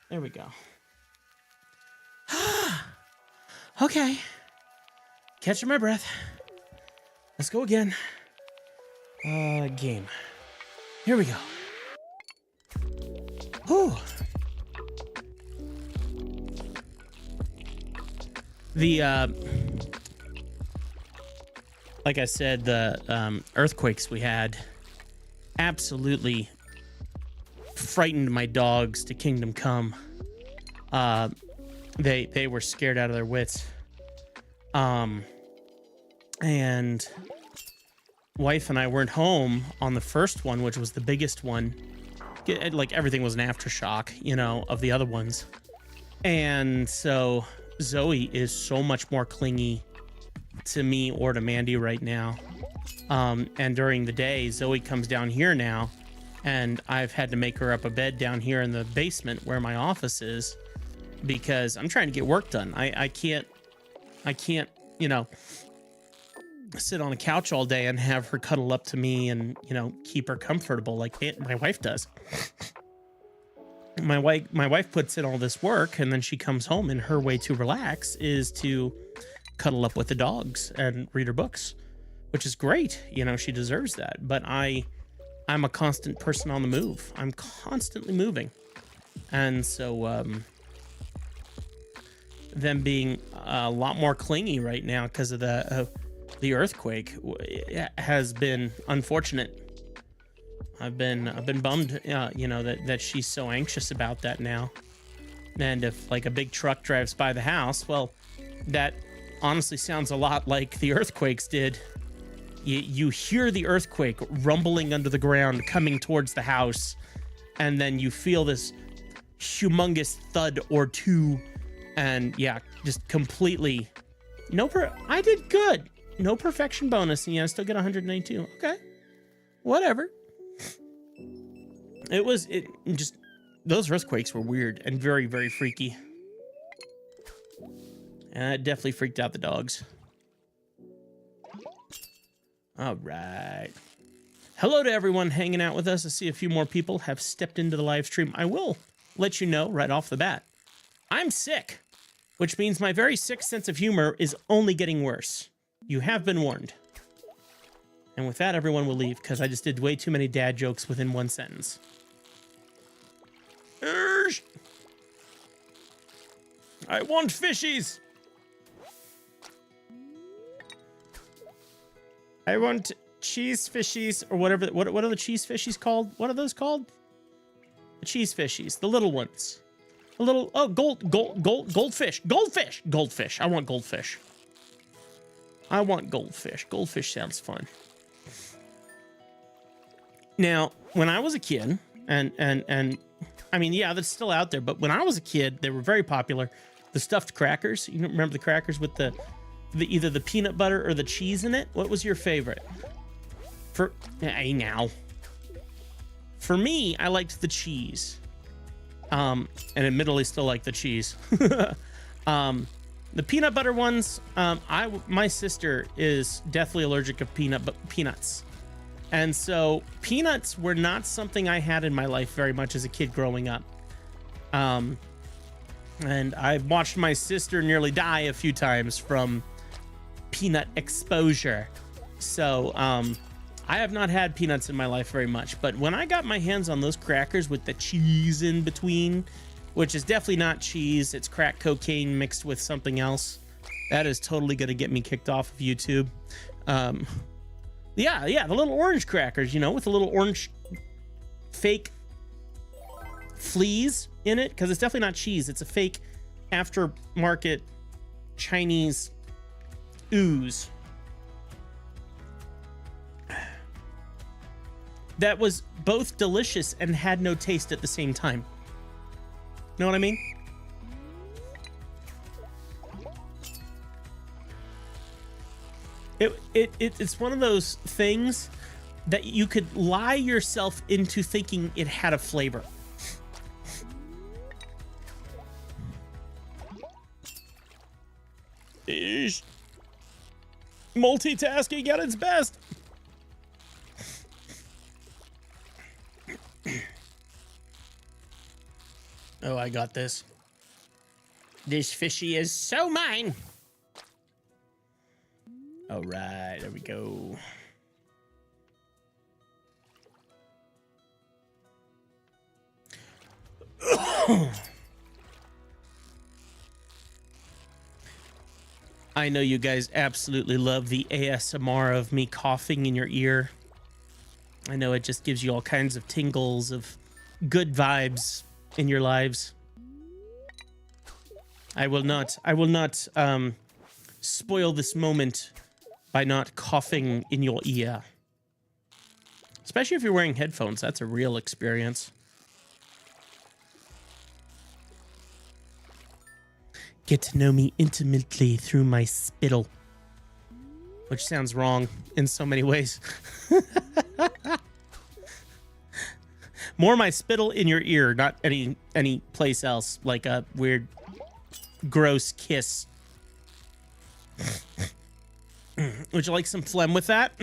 There we go. Okay. Catching my breath. Let's go again. Game. Here we go. Whew. Like I said, the earthquakes we had absolutely frightened my dogs to kingdom come. They were scared out of their wits. And wife and I weren't home on the first one, which was the biggest one. Like everything was an aftershock, you know, of the other ones. And so Zoe is so much more clingy to me or to Mandy right now. And during the day, Zoe comes down here now And I've had to make her up a bed down here in the basement where my office is because I'm trying to get work done. I can't, you know, sit on a couch all day and have her cuddle up to me and, you know, keep her comfortable like my wife does. My wife puts in all this work, and then she comes home, and her way to relax is to cuddle up with the dogs and read her books, which is great. You know, she deserves that. But I'm a constant person on the move. I'm constantly moving. And so them being a lot more clingy right now because of the earthquake has been unfortunate. I've been bummed, you know, that she's so anxious about that now. And if like a big truck drives by the house, well, that honestly sounds a lot like the earthquakes did. You hear the earthquake rumbling under the ground coming towards the house, and then you feel this humongous thud or two, and yeah, just completely I did good. No perfection bonus, and yeah, I still get 192. Okay, whatever. Those earthquakes were weird and very, very freaky. And it definitely freaked out the dogs. All right. Hello to everyone hanging out with us. I see a few more people have stepped into the live stream. I will let you know right off the bat, I'm sick, which means my very sick sense of humor is only getting worse. You have been warned. And with that, everyone will leave because I just did way too many dad jokes within one sentence. I want fishies. I want cheese fishies or whatever. What are the cheese fishies called? What are those called? The cheese fishies, the little ones. A little goldfish. Goldfish. I want goldfish. I want goldfish. Goldfish sounds fun. Now, when I was a kid, and I mean, yeah, that's still out there, but when I was a kid, they were very popular. The stuffed crackers. You remember the crackers with the either the peanut butter or the cheese in it? What was your favorite? For me, I liked the cheese. And admittedly still like the cheese. The peanut butter ones, my sister is deathly allergic to peanuts. And so peanuts were not something I had in my life very much as a kid growing up. And I watched my sister nearly die a few times from peanut exposure. So I have not had peanuts in my life very much. But when I got my hands on those crackers with the cheese in between, which is definitely not cheese, it's crack cocaine mixed with something else, that is totally going to get me kicked off of YouTube. Yeah, the little orange crackers, you know, with the little orange fake fleas in it, because it's definitely not cheese. It's a fake aftermarket Chinese ooze. That was both delicious and had no taste at the same time. Know what I mean? It's one of those things that you could lie yourself into thinking it had a flavor. Eesh. Multitasking at its best. Oh, I got this. This fishy is so mine. All right, there we go. I know you guys absolutely love the ASMR of me coughing in your ear. I know it just gives you all kinds of tingles of good vibes in your lives. I will not spoil this moment by not coughing in your ear. Especially if you're wearing headphones, that's a real experience. Get to know me intimately through my spittle. Which sounds wrong in so many ways. More my spittle in your ear, not any place else, like a weird, gross kiss. Would you like some phlegm with that?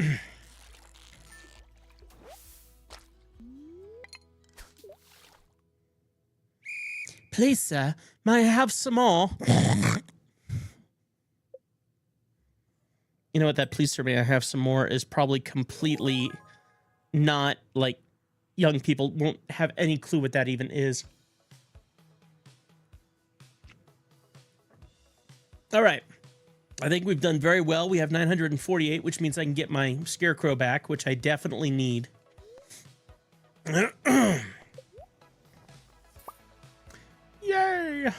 Please, sir, may I have some more? You know what, that please, sir, may I have some more is probably completely not, like, young people won't have any clue what that even is. All right. I think we've done very well. We have 948, which means I can get my scarecrow back, which I definitely need. Yay!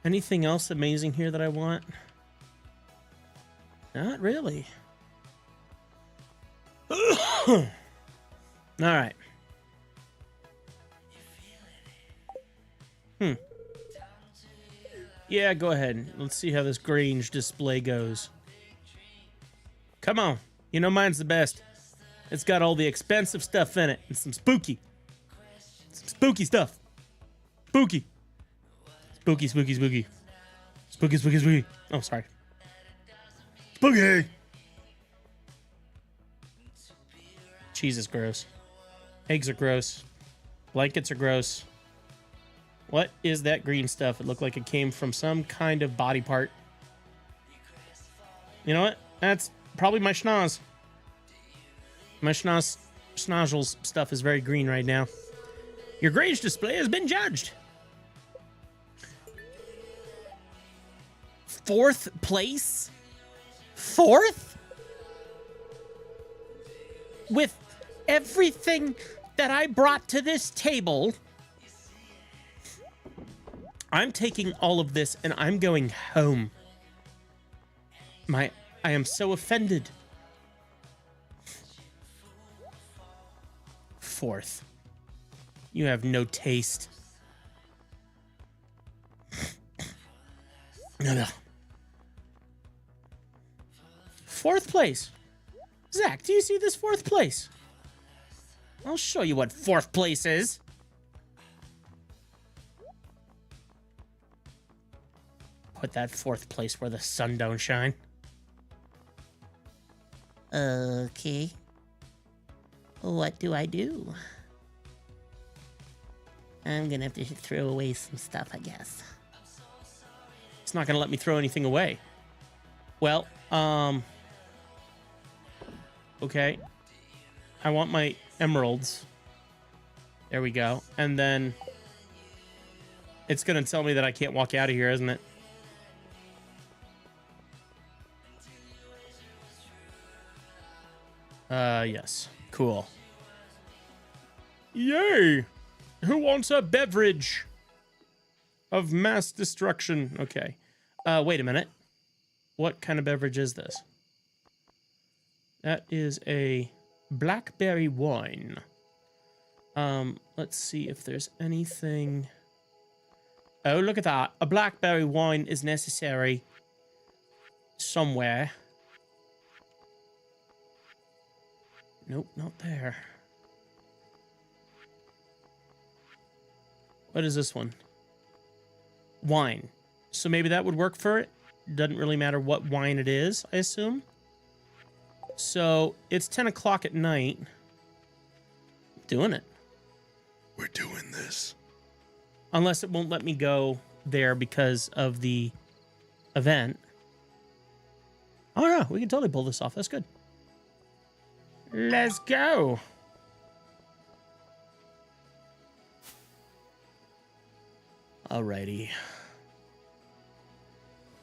Anything else amazing here that I want? Not really. All right. Yeah, go ahead. Let's see how this Grange display goes. Come on. You know mine's the best. It's got all the expensive stuff in it and some spooky stuff. Spooky. Spooky, spooky, spooky. Spooky, spooky, spooky. Oh, sorry. Spooky. Cheese is gross. Eggs are gross. Blankets are gross. What is that green stuff? It looked like it came from some kind of body part. You know what? That's probably my schnoz. My schnozzles stuff is very green right now. Your Grange display has been judged. 4th place? 4th? With everything that I brought to this table, I'm taking all of this and I'm going home. I am so offended. 4th. You have no taste. No. 4th place. Zach, do you see this 4th place? I'll show you what 4th place is. Put that 4th place where the sun don't shine. Okay. What do I do? I'm gonna have to throw away some stuff, I guess. It's not gonna let me throw anything away. Well, okay. I want my emeralds. There we go. And then it's gonna tell me that I can't walk out of here, isn't it? Yes. Cool. Yay! Who wants a beverage of mass destruction? Okay. Wait a minute. What kind of beverage is this? That is a blackberry wine. Let's see if there's anything. Oh, look at that. A blackberry wine is necessary somewhere. Nope, not there. What is this one? Wine. So maybe that would work for it. Doesn't really matter what wine it is, I assume. So it's 10 o'clock at night. Doing it. We're doing this. Unless it won't let me go there because of the event. Oh no, we can totally pull this off. That's good. Let's go. Alrighty.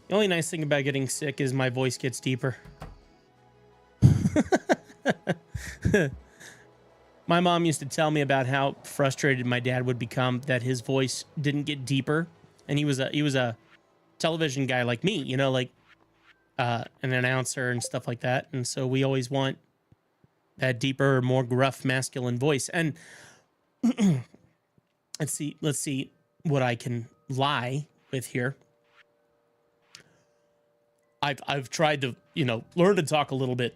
The only nice thing about getting sick is my voice gets deeper. My mom used to tell me about how frustrated my dad would become that his voice didn't get deeper, and he was a television guy like me, you know, like an announcer and stuff like that, and so we always want that deeper, more gruff, masculine voice. And let's see what I can lie with here. I've tried to, learn to talk a little bit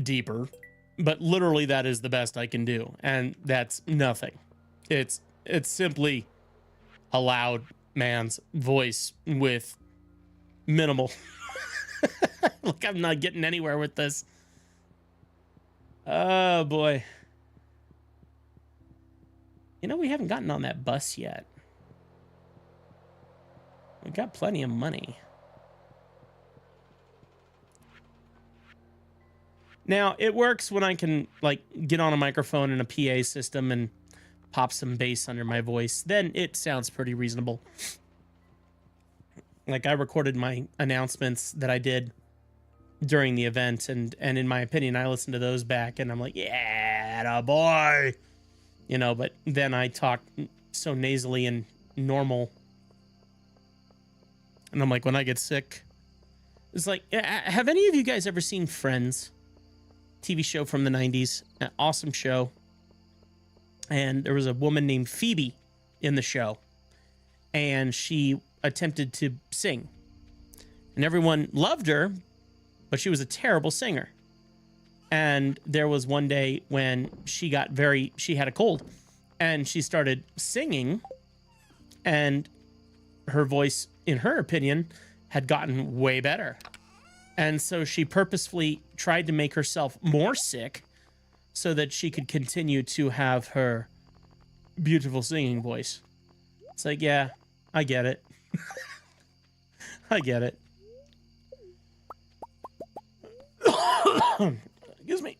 deeper, but literally that is the best I can do, and that's nothing. It's simply a loud man's voice with minimal. Look, I'm not getting anywhere with this. Oh boy. You know, we haven't gotten on that bus yet. We got plenty of money. Now, it works when I can, like, get on a microphone and a PA system and pop some bass under my voice. Then it sounds pretty reasonable. Like, I recorded my announcements that I did during the event, and in my opinion, I listened to those back, and I'm like, yeah, atta boy. You know, but then I talk so nasally and normal. And I'm like, when I get sick, it's like, have any of you guys ever seen Friends? TV show from the 90s, an awesome show. And there was a woman named Phoebe in the show, and she attempted to sing, and everyone loved her, but she was a terrible singer. And there was one day when she had a cold, and she started singing, and her voice, in her opinion, had gotten way better. And so she purposefully tried to make herself more sick so that she could continue to have her beautiful singing voice. It's like, yeah, I get it. I get it. Excuse me.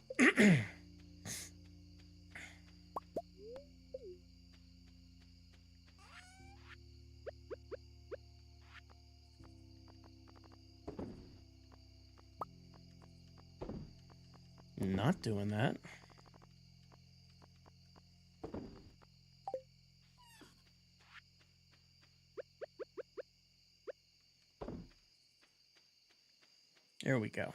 Not doing that. There we go.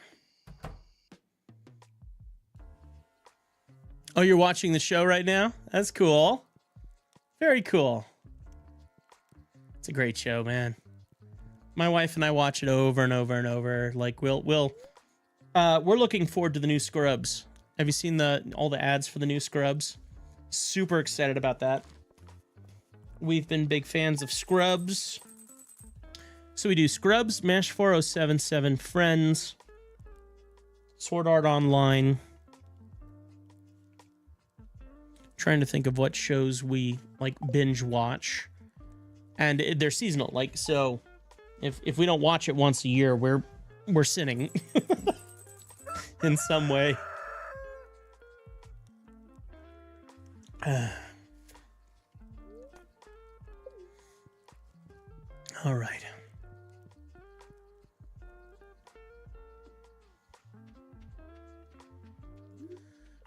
Oh, you're watching the show right now? That's cool. Very cool. It's a great show, man. My wife and I watch it over and over and over. Like, we're looking forward to the new Scrubs. Have you seen all the ads for the new Scrubs? Super excited about that. We've been big fans of Scrubs. So we do Scrubs, MASH 4077, Friends, Sword Art Online. Trying to think of what shows we like binge watch. And they're seasonal. Like, so if we don't watch it once a year, we're sinning. In some way. All right.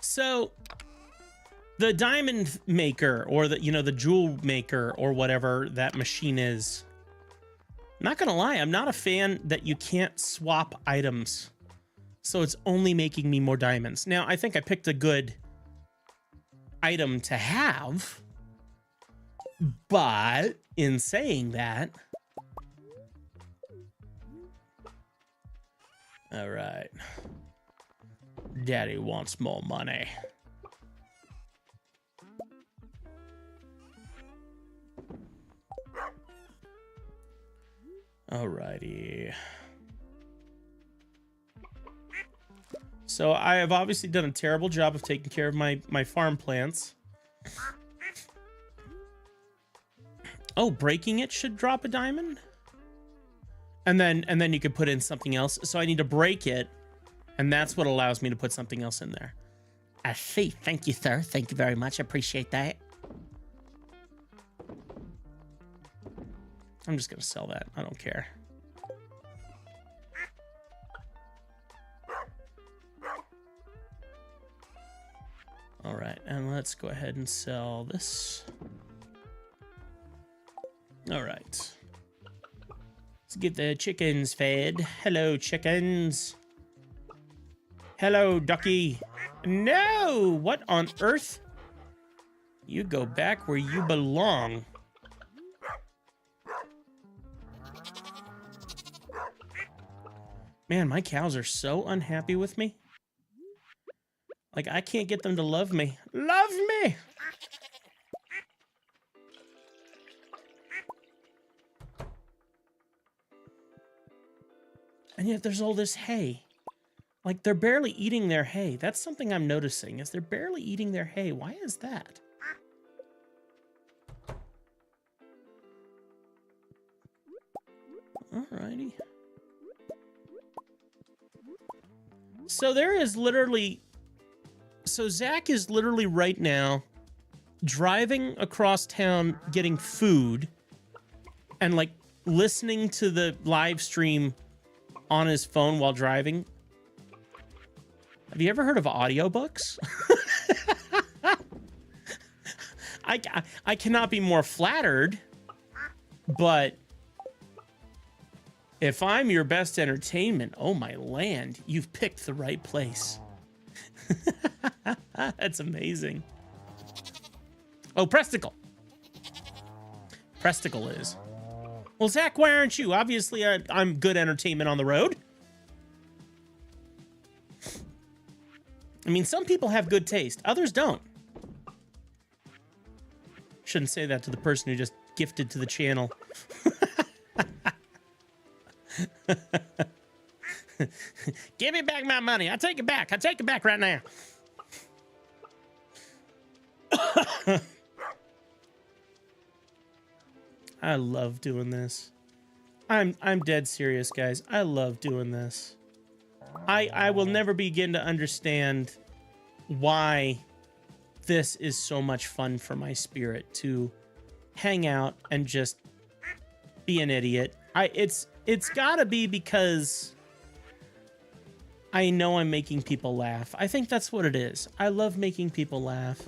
So the diamond maker, or the jewel maker, or whatever that machine is, not gonna lie, I'm not a fan that you can't swap items. So it's only making me more diamonds. Now, I think I picked a good item to have, but in saying that, all right, Daddy wants more money. Alrighty. So I have obviously done a terrible job of taking care of my farm plants. Oh, breaking it should drop a diamond? And then you could put in something else. So I need to break it, and that's what allows me to put something else in there. I see. Thank you, sir. Thank you very much. I appreciate that. I'm just gonna sell that. I don't care. All right, and let's go ahead and sell this. All right. Let's get the chickens fed. Hello, chickens. Hello, ducky. No! What on earth? You go back where you belong. Man, my cows are so unhappy with me. Like, I can't get them to love me. Love me! And yet there's all this hay. Like, they're barely eating their hay. That's something I'm noticing, is they're barely eating their hay. Why is that? Alrighty. So there is literally... So Zach is literally right now driving across town getting food and, like, listening to the live stream on his phone while driving. Have you ever heard of audiobooks? I cannot be more flattered, but if I'm your best entertainment, oh my land, you've picked the right place. That's amazing. Oh, Presticle. Presticle is. Well, Zach, why aren't you? Obviously, I'm good entertainment on the road. I mean, some people have good taste. Others don't. Shouldn't say that to the person who just gifted to the channel. Give me back my money. I take it back. I take it back right now. I love doing this. I'm dead serious, guys. I love doing this. I will never begin to understand why this is so much fun for my spirit to hang out and just be an idiot. It's gotta be because I know I'm making people laugh. I think that's what it is. I love making people laugh.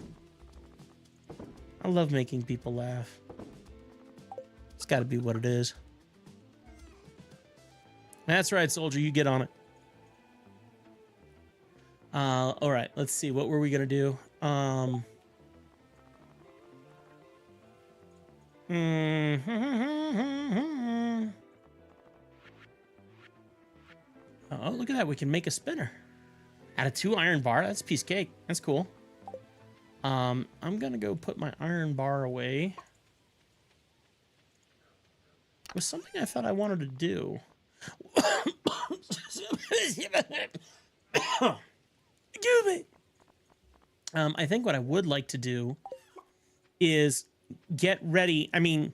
I love making people laugh. It's gotta be what it is. That's right, soldier. You get on it. All right, let's see. What were we gonna do? Oh, look at that. We can make a spinner. Out of 2 iron bar. That's a piece of cake. That's cool. I'm gonna go put my iron bar away. It was something I thought I wanted to do. I think what I would like to do is get ready. I mean,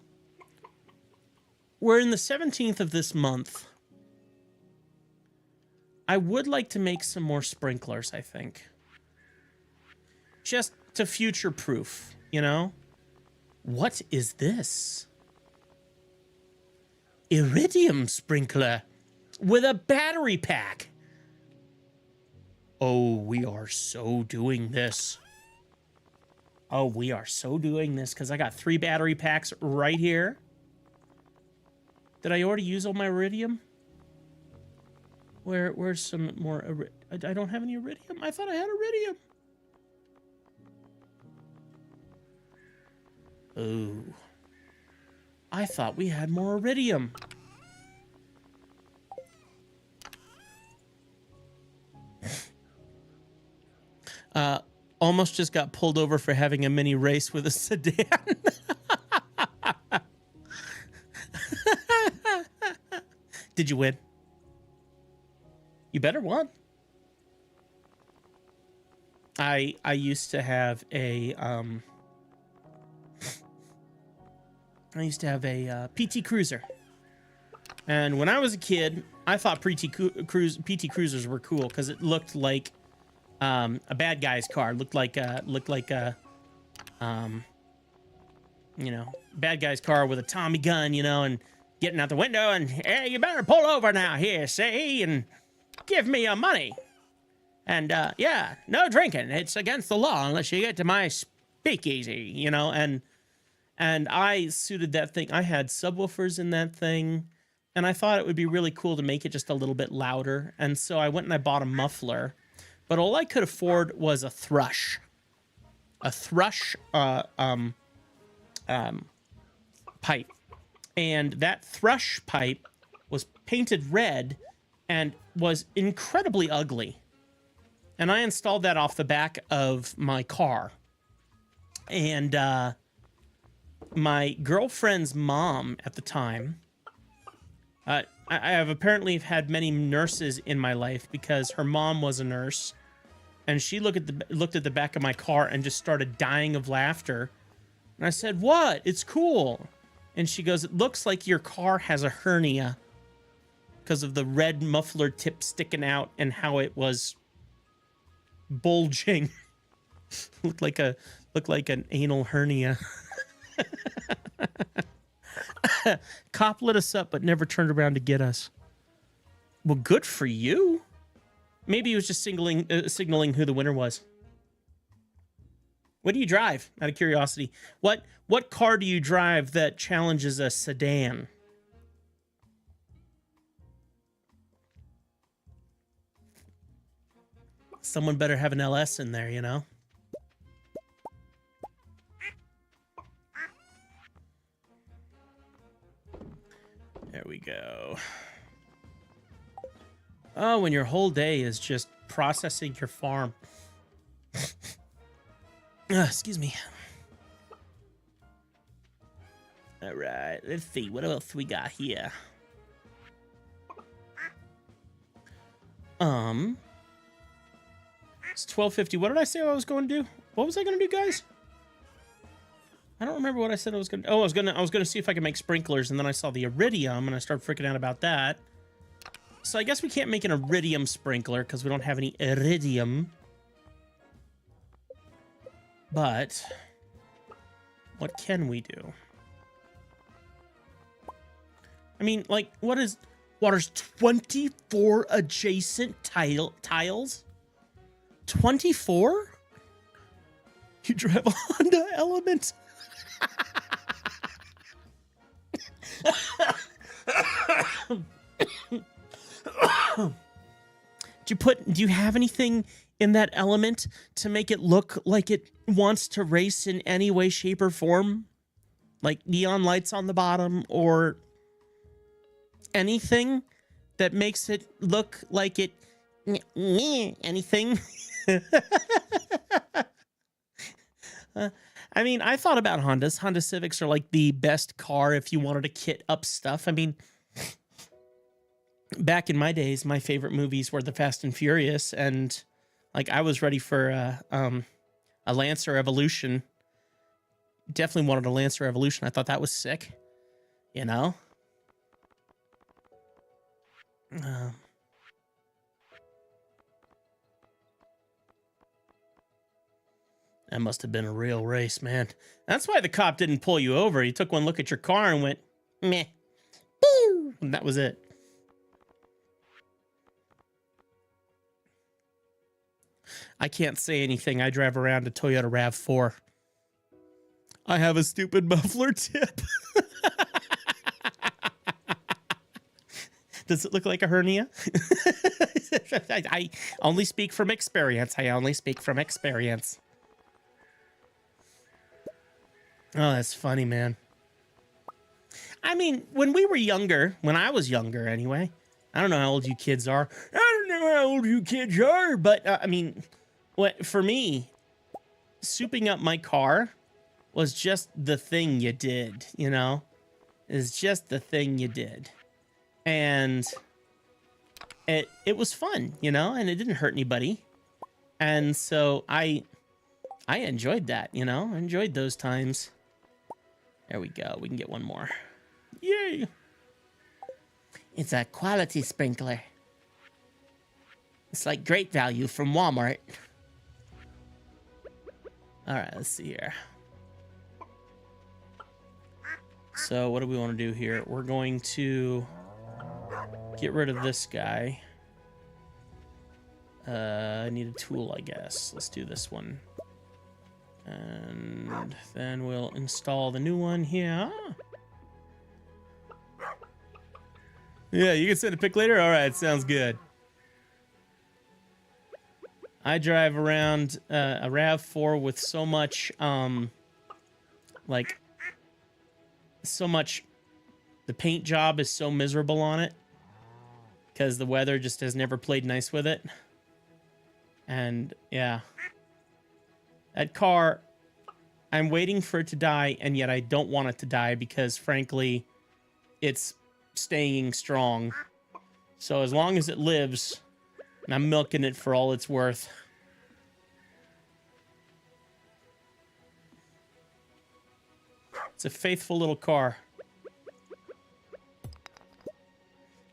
we're in the 17th of this month. I would like to make some more sprinklers, I think. Just to future-proof, you know? What is this? Iridium sprinkler with a battery pack. Oh, we are so doing this. Oh, we are so doing this because I got 3 battery packs right here. Did I already use all my iridium? Where's some more? I don't have any iridium. I thought I had iridium. Oh. I thought we had more iridium. Almost just got pulled over for having a mini race with a sedan. Did you win? You better won. I used to have a PT Cruiser. And when I was a kid, I thought PT Cruisers were cool because it looked like a bad guy's car. It looked like a you know, bad guy's car with a Tommy gun, you know, and getting out the window and, hey, you better pull over now here, see, and give me your money. And yeah, no drinking. It's against the law unless you get to my speakeasy, you know, and I suited that thing. I had subwoofers in that thing, and I thought it would be really cool to make it just a little bit louder. And so I went and I bought a muffler, but all I could afford was a thrush. A thrush pipe. And that thrush pipe was painted red and was incredibly ugly. and I installed that off the back of my car. And my girlfriend's mom at the time, I have apparently had many nurses in my life because her mom was a nurse, and she looked at the back of my car and just started dying of laughter. And I said, "What? It's cool." And she goes, "It looks like your car has a hernia because of the red muffler tip sticking out and how it was bulging." looked like an anal hernia. Cop lit us up, but never turned around to get us. Well, good for you. Maybe he was just signaling who the winner was. What do you drive? Out of curiosity, what car do you drive that challenges a sedan? Someone better have an LS in there, you know? There we go. Oh, when your whole day is just processing your farm. Excuse me. All right, let's see. What else we got here? It's 12:50. What did I say I was going to do? What was I going to do, guys? I don't remember what I said I was going to... Oh, I was going to see if I could make sprinklers, and then I saw the iridium, and I started freaking out about that. So I guess we can't make an iridium sprinkler, because we don't have any iridium. But... what can we do? I mean, like, what is... Water's 24 adjacent tiles? 24? You drive a Honda Element? Do you have anything in that Element to make it look like it wants to race in any way, shape, or form? Like neon lights on the bottom or anything that makes it look like it... anything? I mean, I thought about Hondas. Honda Civics are like the best car if you wanted to kit up stuff. I mean, back in my days, my favorite movies were the Fast and Furious, and like I was ready for a Lancer Evolution. Definitely wanted a Lancer Evolution. I thought that was sick, you know? That must have been a real race, man. That's why the cop didn't pull you over. He took one look at your car and went, meh, pew, and that was it. I can't say anything. I drive around a Toyota RAV4. I have a stupid muffler tip. Does it look like a hernia? I only speak from experience. I only speak from experience. Oh, that's funny, man. I mean, when we were younger, when I was younger anyway, I don't know how old you kids are. I don't know how old you kids are, but I mean, for me, souping up my car was just the thing you did, you know? It's just the thing you did. And it was fun, you know, and it didn't hurt anybody. And so I enjoyed that, you know? I enjoyed those times. There we go. We can get one more. Yay! It's a quality sprinkler. It's like Great Value from Walmart. All right, let's see here. So what do we want to do here? We're going to get rid of this guy. I need a tool, I guess. Let's do this one. And then we'll install the new one here. Yeah, you can send a pic later? All right, sounds good. I drive around a RAV4 with so much, like, so much, the paint job is so miserable on it because the weather just has never played nice with it. And yeah, that car, I'm waiting for it to die, and yet I don't want it to die because, frankly, it's staying strong. So as long as it lives, and I'm milking it for all it's worth. It's a faithful little car.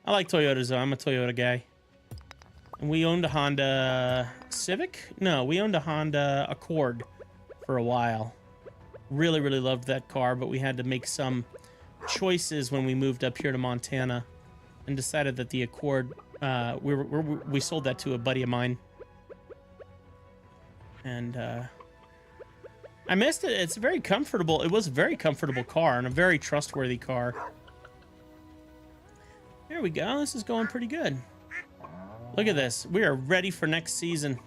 I like Toyotas, though. I'm a Toyota guy. And we owned a Honda Civic? No, we owned a Honda Accord for a while. Really, really loved that car, but we had to make some choices when we moved up here to Montana and decided that the Accord, we sold that to a buddy of mine. And I missed it. It's very comfortable. It was a very comfortable car and a very trustworthy car. There we go. This is going pretty good. Look at this. We are ready for next season.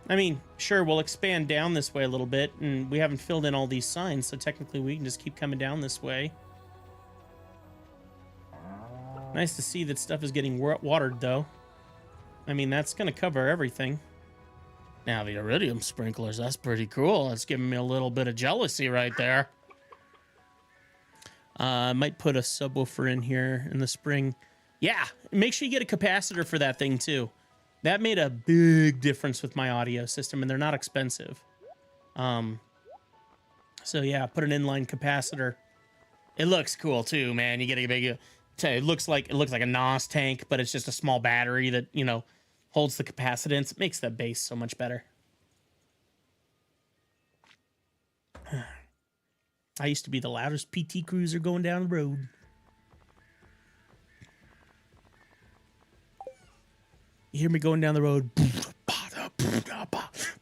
I mean, sure, we'll expand down this way a little bit, and we haven't filled in all these signs, so technically we can just keep coming down this way. Nice to see that stuff is getting watered, though. I mean, that's going to cover everything. Now, the iridium sprinklers, that's pretty cool. That's giving me a little bit of jealousy right there. I might put a subwoofer in here in the spring. Yeah, make sure you get a capacitor for that thing, too. That made a big difference with my audio system, and they're not expensive. So, yeah, put an inline capacitor. It looks cool, too, man. You get a big... It looks like a NOS tank, but it's just a small battery that, you know, holds the capacitance. It makes the bass so much better. I used to be the loudest PT Cruiser going down the road. You hear me going down the road,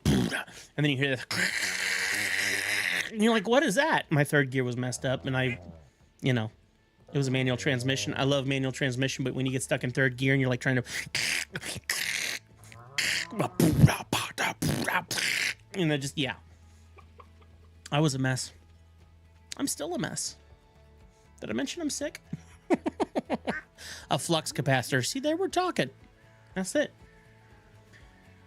and then you hear this, and you're like, what is that? My third gear was messed up, and you know, it was a manual transmission. I love manual transmission, but when you get stuck in third gear and you're like trying to, and then just, yeah. I was a mess. I'm still a mess. Did I mention I'm sick? A flux capacitor. See, there we're talking. That's it.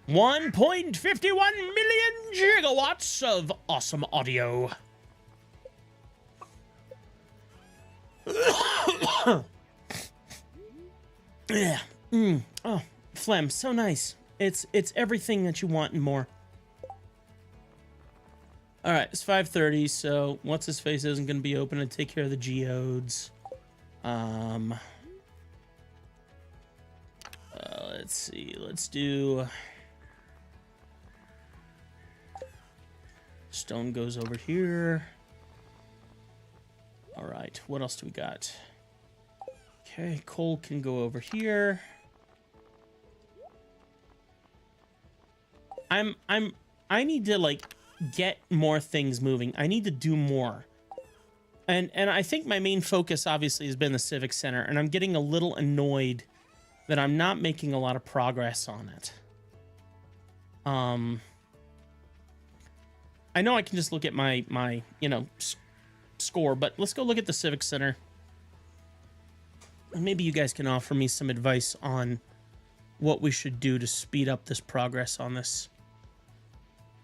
1.51 million gigawatts of awesome audio. Yeah. Oh, phlegm, so nice. It's everything that you want and more. All right, it's 5:30, so what's his face isn't going to be open to take care of the geodes. Let's see. Let's do stone goes over here. All right, what else do we got? Okay, coal can go over here. I need to like get more things moving. I need to do more. And I think my main focus obviously has been the Civic Center, and I'm getting a little annoyed that I'm not making a lot of progress on it. I know I can just look at my you know, score, but let's go look at the Civic Center. And maybe you guys can offer me some advice on what we should do to speed up this progress on this.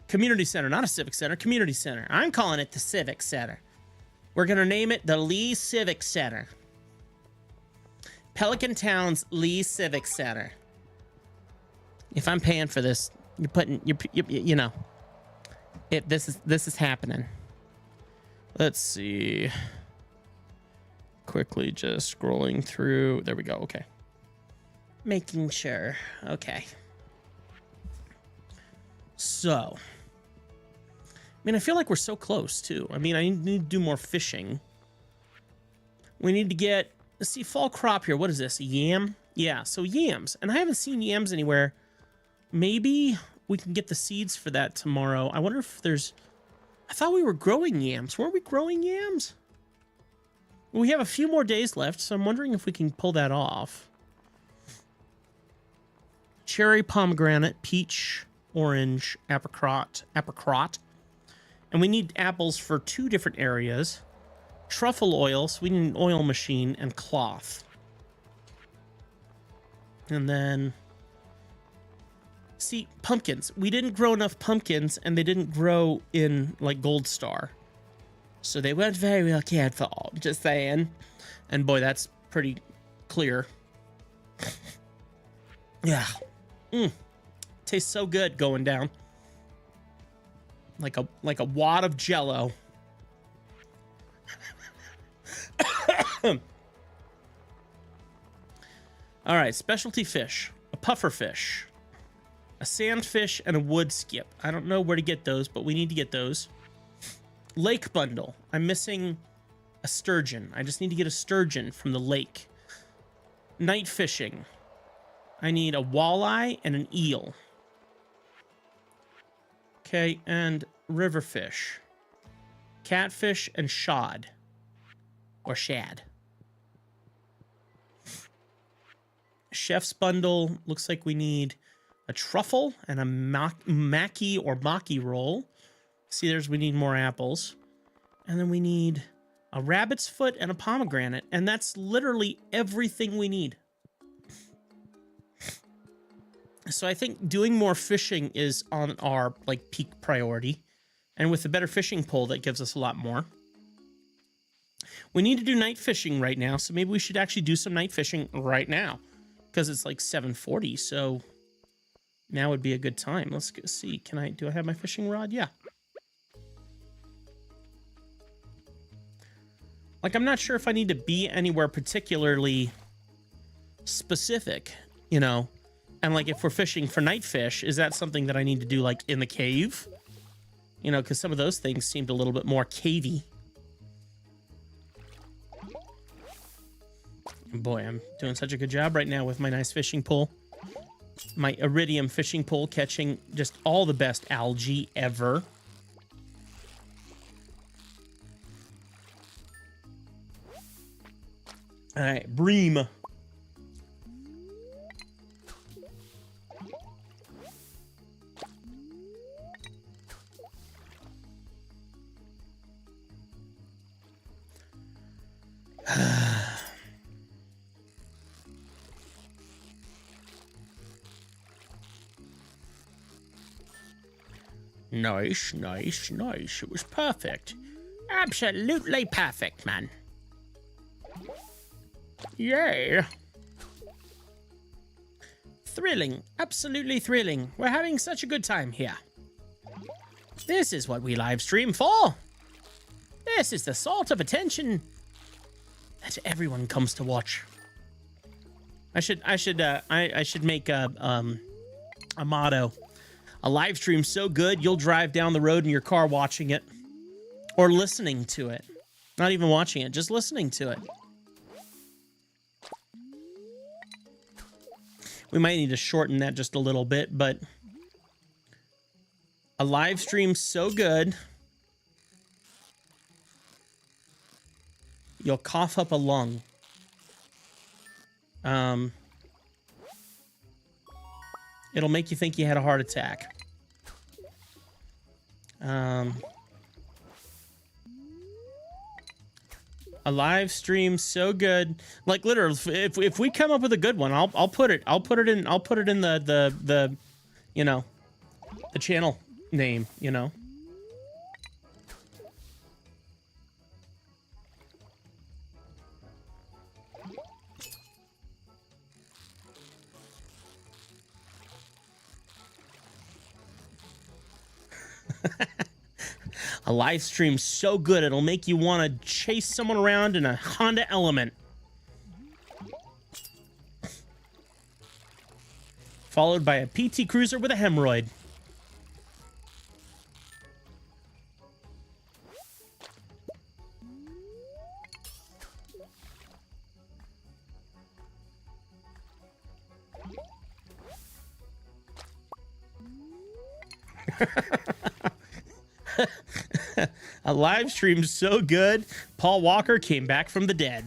Community Center, not a Civic Center, Community Center. I'm calling it the Civic Center. We're going to name it the Lee Civic Center. Pelican Town's Lee Civic Center. If I'm paying for this, you're putting, you know, this is happening. Let's see. Quickly just scrolling through. There we go. Okay. Making sure. Okay. So, I mean, I feel like we're so close too. I mean, I need to do more fishing. We need to get, let's see, fall crop here. What is this? A yam? Yeah, so yams. And I haven't seen yams anywhere. Maybe we can get the seeds for that tomorrow. I wonder if there's, I thought we were growing yams. Weren't we growing yams? We have a few more days left, so I'm wondering if we can pull that off. Cherry, pomegranate, peach, orange, apricot. And we need apples for 2 different areas. Truffle oil, so we need an oil machine, and cloth. And then See, pumpkins. We didn't grow enough pumpkins, and they didn't grow in, like, Gold Star. So they weren't very well cared for, just saying. And boy, that's pretty clear. Yeah. Tastes so good going down. Like a wad of Jell-O. All right, specialty fish. A puffer fish. A sandfish and a wood skip. I don't know where to get those, but we need to get those. Lake bundle. I'm missing a sturgeon. I just need to get a sturgeon from the lake. Night fishing. I need a walleye and an eel. Okay, and river fish. Catfish and shad. Or shad. Chef's bundle. Looks like we need a truffle and a maki or maki roll. See, we need more apples. And then we need a rabbit's foot and a pomegranate. And that's literally everything we need. So I think doing more fishing is on our, like, peak priority. And with the better fishing pole, that gives us a lot more. We need to do night fishing right now. So maybe we should actually do some night fishing right now. Because it's like 7:40, so now would be a good time. Let's go see. Do I have my fishing rod? Yeah. Like, I'm not sure if I need to be anywhere particularly specific, you know. And, like, if we're fishing for night fish, is that something that I need to do, like, in the cave? You know, because some of those things seemed a little bit more cavey. Boy, I'm doing such a good job right now with my nice fishing pole. My iridium fishing pole catching just all the best algae ever. All right, bream. Nice, nice, nice. It was perfect. Absolutely perfect, man. Yay. Thrilling. Absolutely thrilling. We're having such a good time here. This is what we live stream for. This is the sort of attention that everyone comes to watch. I should make a motto. A live stream so good, you'll drive down the road in your car watching it. Or listening to it. Not even watching it, just listening to it. We might need to shorten that just a little bit, but a live stream so good, you'll cough up a lung. It'll make you think you had a heart attack. A live stream so good, like literally, if we come up with a good one, I'll put it in the you know, the channel name, you know. A live stream so good it'll make you want to chase someone around in a Honda Element. Followed by a PT Cruiser with a hemorrhoid. A live stream so good, Paul Walker came back from the dead.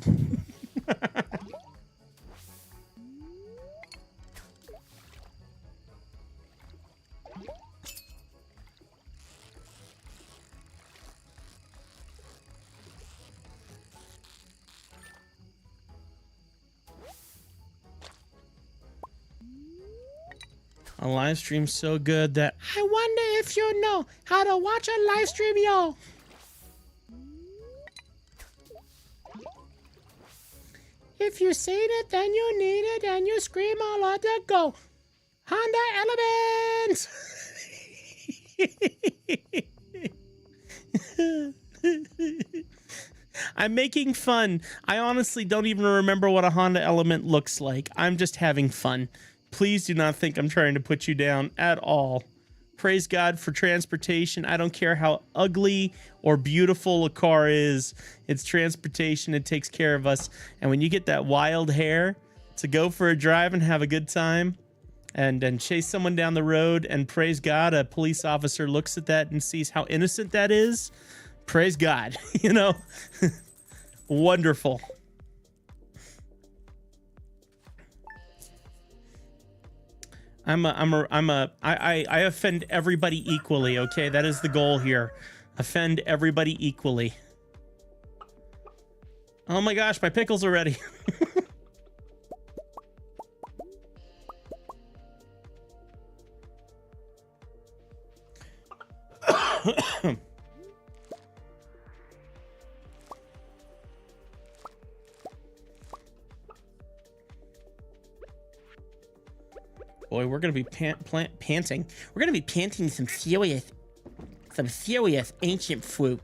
A live stream so good that I wonder if you know how to watch a live stream, yo. If you seen it, then you need it, and you scream all out the go. Honda Elements! I'm making fun. I honestly don't even remember what a Honda Element looks like. I'm just having fun. Please do not think I'm trying to put you down at all. Praise God for transportation. I don't care how ugly or beautiful a car is. It's transportation. It takes care of us. And when you get that wild hair to go for a drive and have a good time and chase someone down the road, and praise God, a police officer looks at that and sees how innocent that is. Praise God, you know, wonderful. I offend everybody equally. Okay, that is the goal here. Offend everybody equally. Oh my gosh, my pickles are ready. Boy, we're gonna be panting. We're gonna be panting some serious ancient fruit.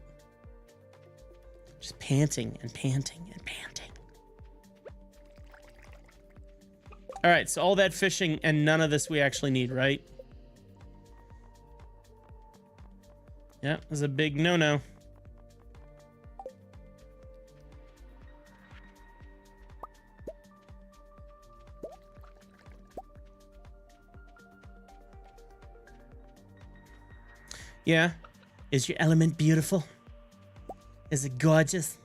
Just panting and panting and panting. All right, so all that fishing and none of this we actually need, right? Yeah, this is a big no-no. Yeah. Is your element beautiful? Is it gorgeous?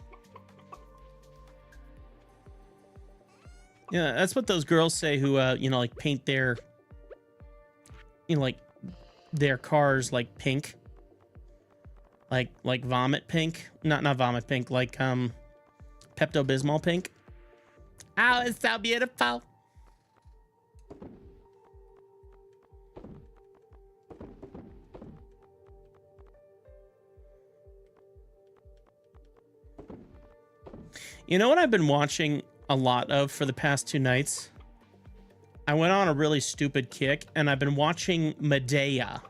Yeah, that's what those girls say who, you know, like paint their, you know, like their cars like pink. Like vomit pink. Not vomit pink, like Pepto-Bismol pink. Oh, it's so beautiful. You know what I've been watching a lot of for the past 2 nights? I went on a really stupid kick, and I've been watching Medea.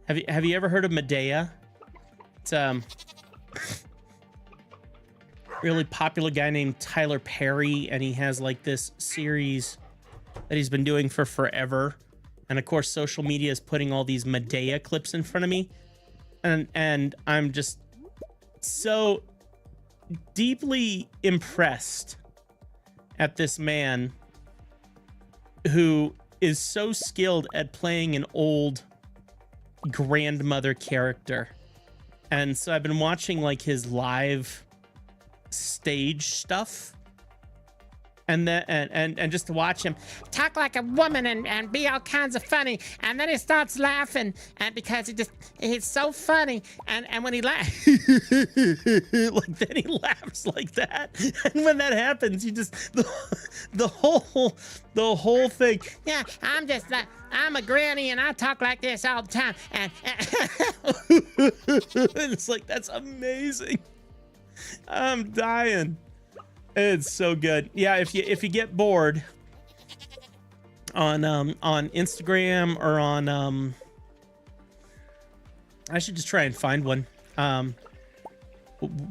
Have you ever heard of Medea? It's really popular guy named Tyler Perry, and he has like this series that he's been doing for forever. And of course, social media is putting all these Medea clips in front of me, and I'm just so deeply impressed at this man who is so skilled at playing an old grandmother character. And so I've been watching like his live stage stuff, and then and just to watch him talk like a woman and be all kinds of funny, and then he starts laughing, and because he's so funny, and when he laughs like then he laughs like that, and when that happens, you just the whole thing. Yeah, I'm a granny and I talk like this all the time, and it's like, that's amazing. I'm dying. It's so good. Yeah, if you get bored on Instagram or on I should just try and find one. We'll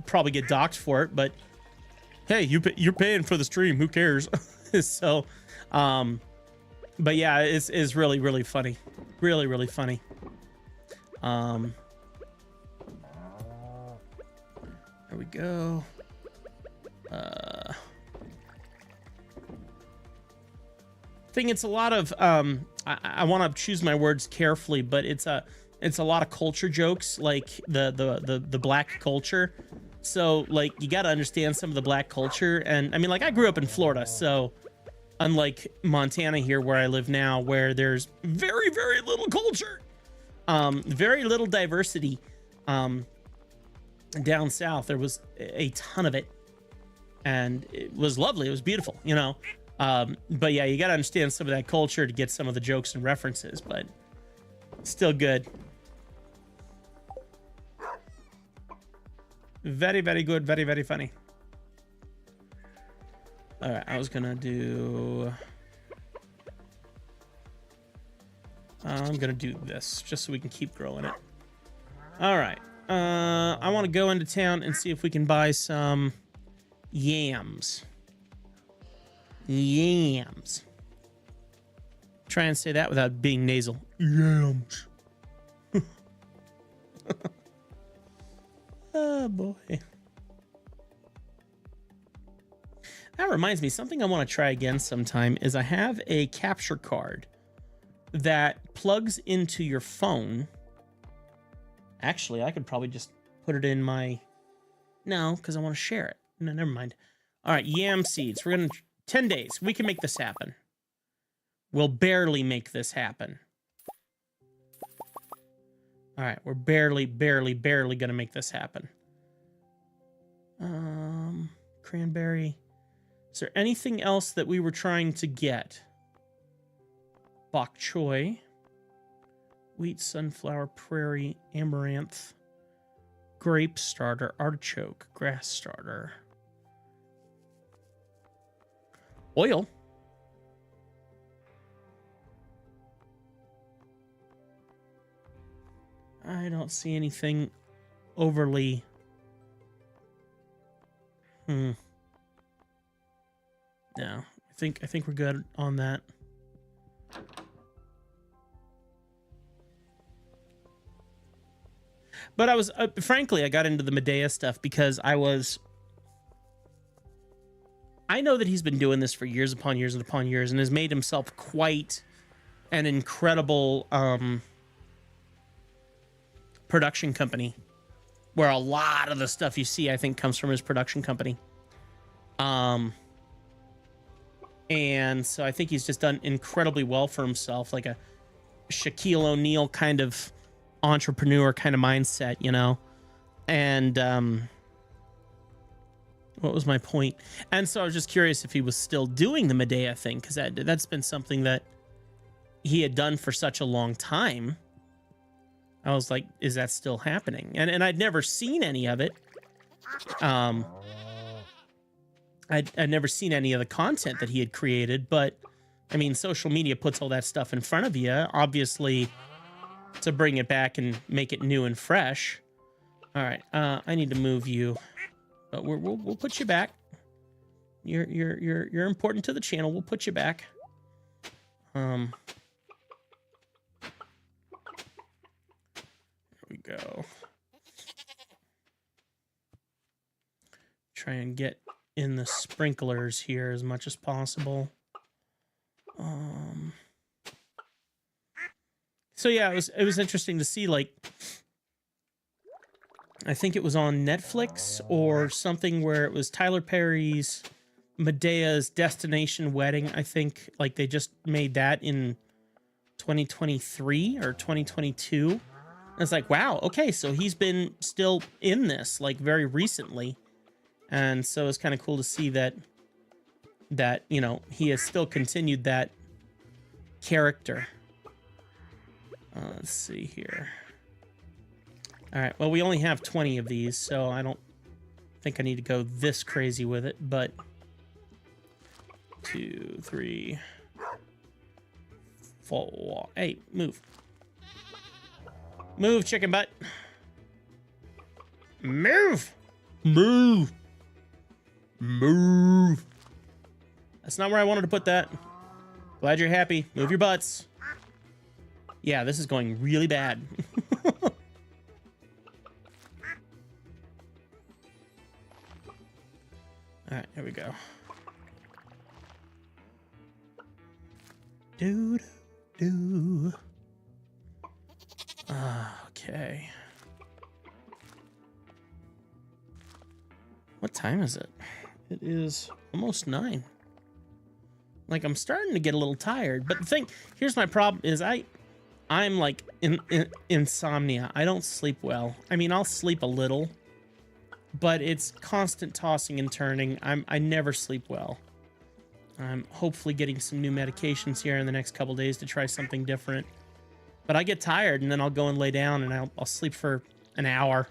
probably get doxxed for it, but hey, you're paying for the stream. Who cares? So, but yeah, it's really funny. Really funny. There we go. Thing, it's a lot of I want to choose my words carefully, but it's a lot of culture jokes, like the black culture. So like, you got to understand some of the black culture, and I mean, like, I grew up in Florida, so unlike Montana here where I live now, where there's very little culture, very little diversity. Down south there was a ton of it, and it was lovely. It was beautiful, you know. But yeah, you got to understand some of that culture to get some of the jokes and references, but still good. Very, very good. Very, very funny. All right, I was gonna do... I'm gonna do this just so we can keep growing it. All right. I want to go into town and see if we can buy some yams. Yams. Try and say that without being nasal. Yams. Oh boy. That reminds me, something I want to try again sometime is I have a capture card that plugs into your phone. Actually, I could probably just put it in my... No, because I want to share it. No, never mind. All right, yam seeds. We're going to... 10 days. We can make this happen. We'll barely make this happen. All right, we're barely going to make this happen. Cranberry. Is there anything else that we were trying to get? Bok choy. Wheat, sunflower, prairie, amaranth. Grape starter, artichoke, grass starter. Oil. I don't see anything overly... No. I think we're good on that. But I was frankly, I got into the Medea stuff because I know that he's been doing this for years upon years and upon years and has made himself quite an incredible production company, where a lot of the stuff you see, I think, comes from his production company. And so I think he's just done incredibly well for himself, like a Shaquille O'Neal kind of entrepreneur kind of mindset, you know? And what was my point? And so I was just curious if he was still doing the Medea thing, because that's been something that he had done for such a long time. I was like, is that still happening? And I'd never seen any of it. I'd never seen any of the content that he had created, but I mean, social media puts all that stuff in front of you, obviously, to bring it back and make it new and fresh. All right, I need to move you, but we'll put you back. You're important to the channel. We'll put you back. There we go. Try and get in the sprinklers here as much as possible. So yeah, it was interesting to see, like, I think it was on Netflix or something where it was Tyler Perry's Medea's Destination Wedding. I think like they just made that in 2023 or 2022. I was like, wow, okay, so he's been still in this like very recently. And so it's kind of cool to see that you know, he has still continued that character. Let's see here. All right, well, we only have 20 of these, so I don't think I need to go this crazy with it, but 2, 3, 4. Hey, move. Move, chicken butt. Move. Move. Move. That's not where I wanted to put that. Glad you're happy. Move your butts. Yeah, this is going really bad. All right, here we go. Do. Okay. What time is it? It is almost 9. Like, I'm starting to get a little tired, but the thing, here's my problem is I'm like in insomnia. I don't sleep well. I mean, I'll sleep a little, but it's constant tossing and turning. I never sleep well. I'm hopefully getting some new medications here in the next couple days to try something different. But I get tired, and then I'll go and lay down, and I'll sleep for an hour.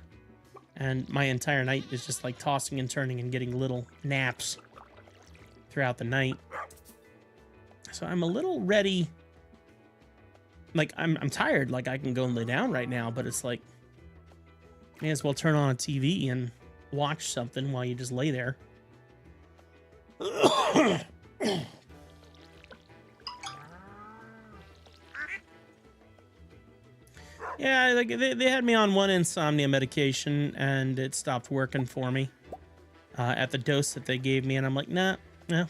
And my entire night is just like tossing and turning and getting little naps throughout the night. So I'm a little ready. Like, I'm tired. Like, I can go and lay down right now, but it's like, may as well turn on a TV and watch something while you just lay there. Yeah, like they had me on one insomnia medication, and it stopped working for me at the dose that they gave me, and I'm like, nah,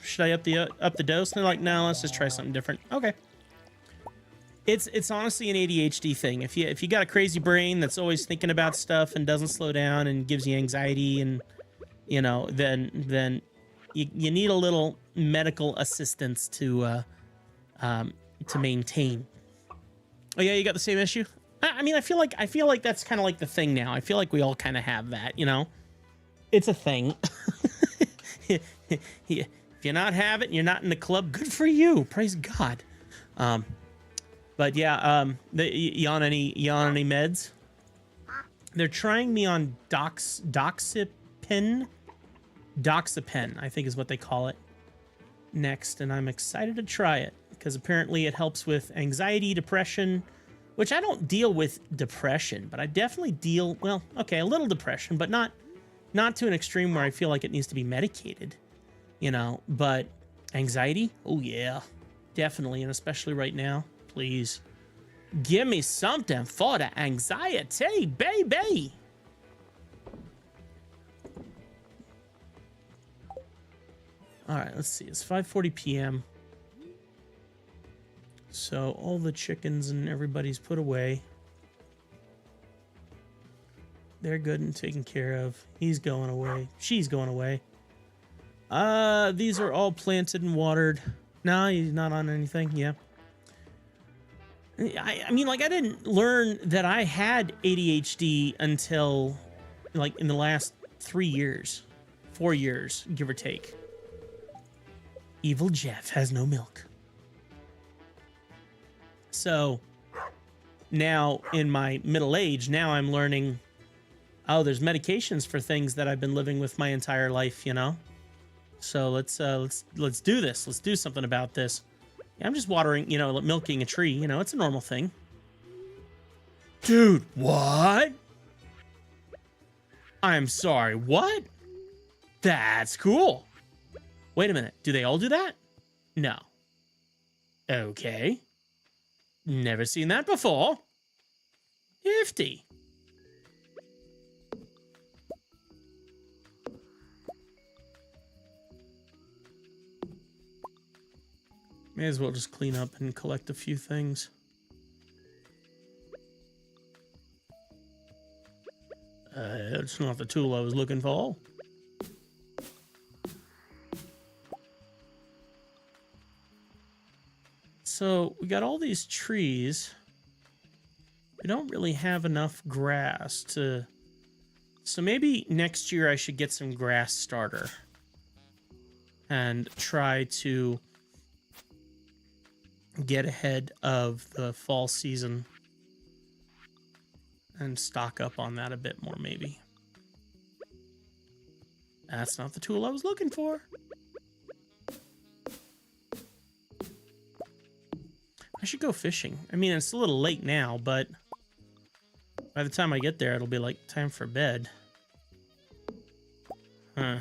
should I up the dose? And they're like, no, let's just try something different. Okay. It's honestly an ADHD thing. If you got a crazy brain that's always thinking about stuff and doesn't slow down and gives you anxiety, and you know, then you need a little medical assistance to maintain. Oh yeah, you got the same issue? I mean, I feel like that's kind of like the thing now. I feel like we all kind of have that, you know? It's a thing. If you're not have it and you're not in the club, good for you. Praise God. But yeah, you on any meds? They're trying me on doxapen, I think is what they call it, next, and I'm excited to try it because apparently it helps with anxiety, depression, which I don't deal with depression, but I definitely deal, well, okay, a little depression, but not to an extreme where I feel like it needs to be medicated, you know, but anxiety, oh yeah, definitely, and especially right now. Please give me something for the anxiety, baby. All right, let's see. It's 5:40 p.m. So all the chickens and everybody's put away. They're good and taken care of. He's going away. She's going away. These are all planted and watered. No, he's not on anything. Yeah. I mean, like, I didn't learn that I had ADHD until, like, in the last 3 years. 4 years, give or take. Evil Jeff has no milk. So, now, in my middle age, now I'm learning, oh, there's medications for things that I've been living with my entire life, you know? So, let's do this. Let's do something about this. I'm just watering, you know, milking a tree. You know, it's a normal thing. Dude, what? I'm sorry, what? That's cool. Wait a minute. Do they all do that? No. Okay. Never seen that before. Nifty. May as well just clean up and collect a few things. It's not the tool I was looking for. So we got all these trees. We don't really have enough grass to... So maybe next year I should get some grass starter. And try to get ahead of the fall season and stock up on that a bit more, maybe. That's not the tool I was looking for. I should go fishing. I mean, it's a little late now, but by the time I get there, it'll be like time for bed. Huh.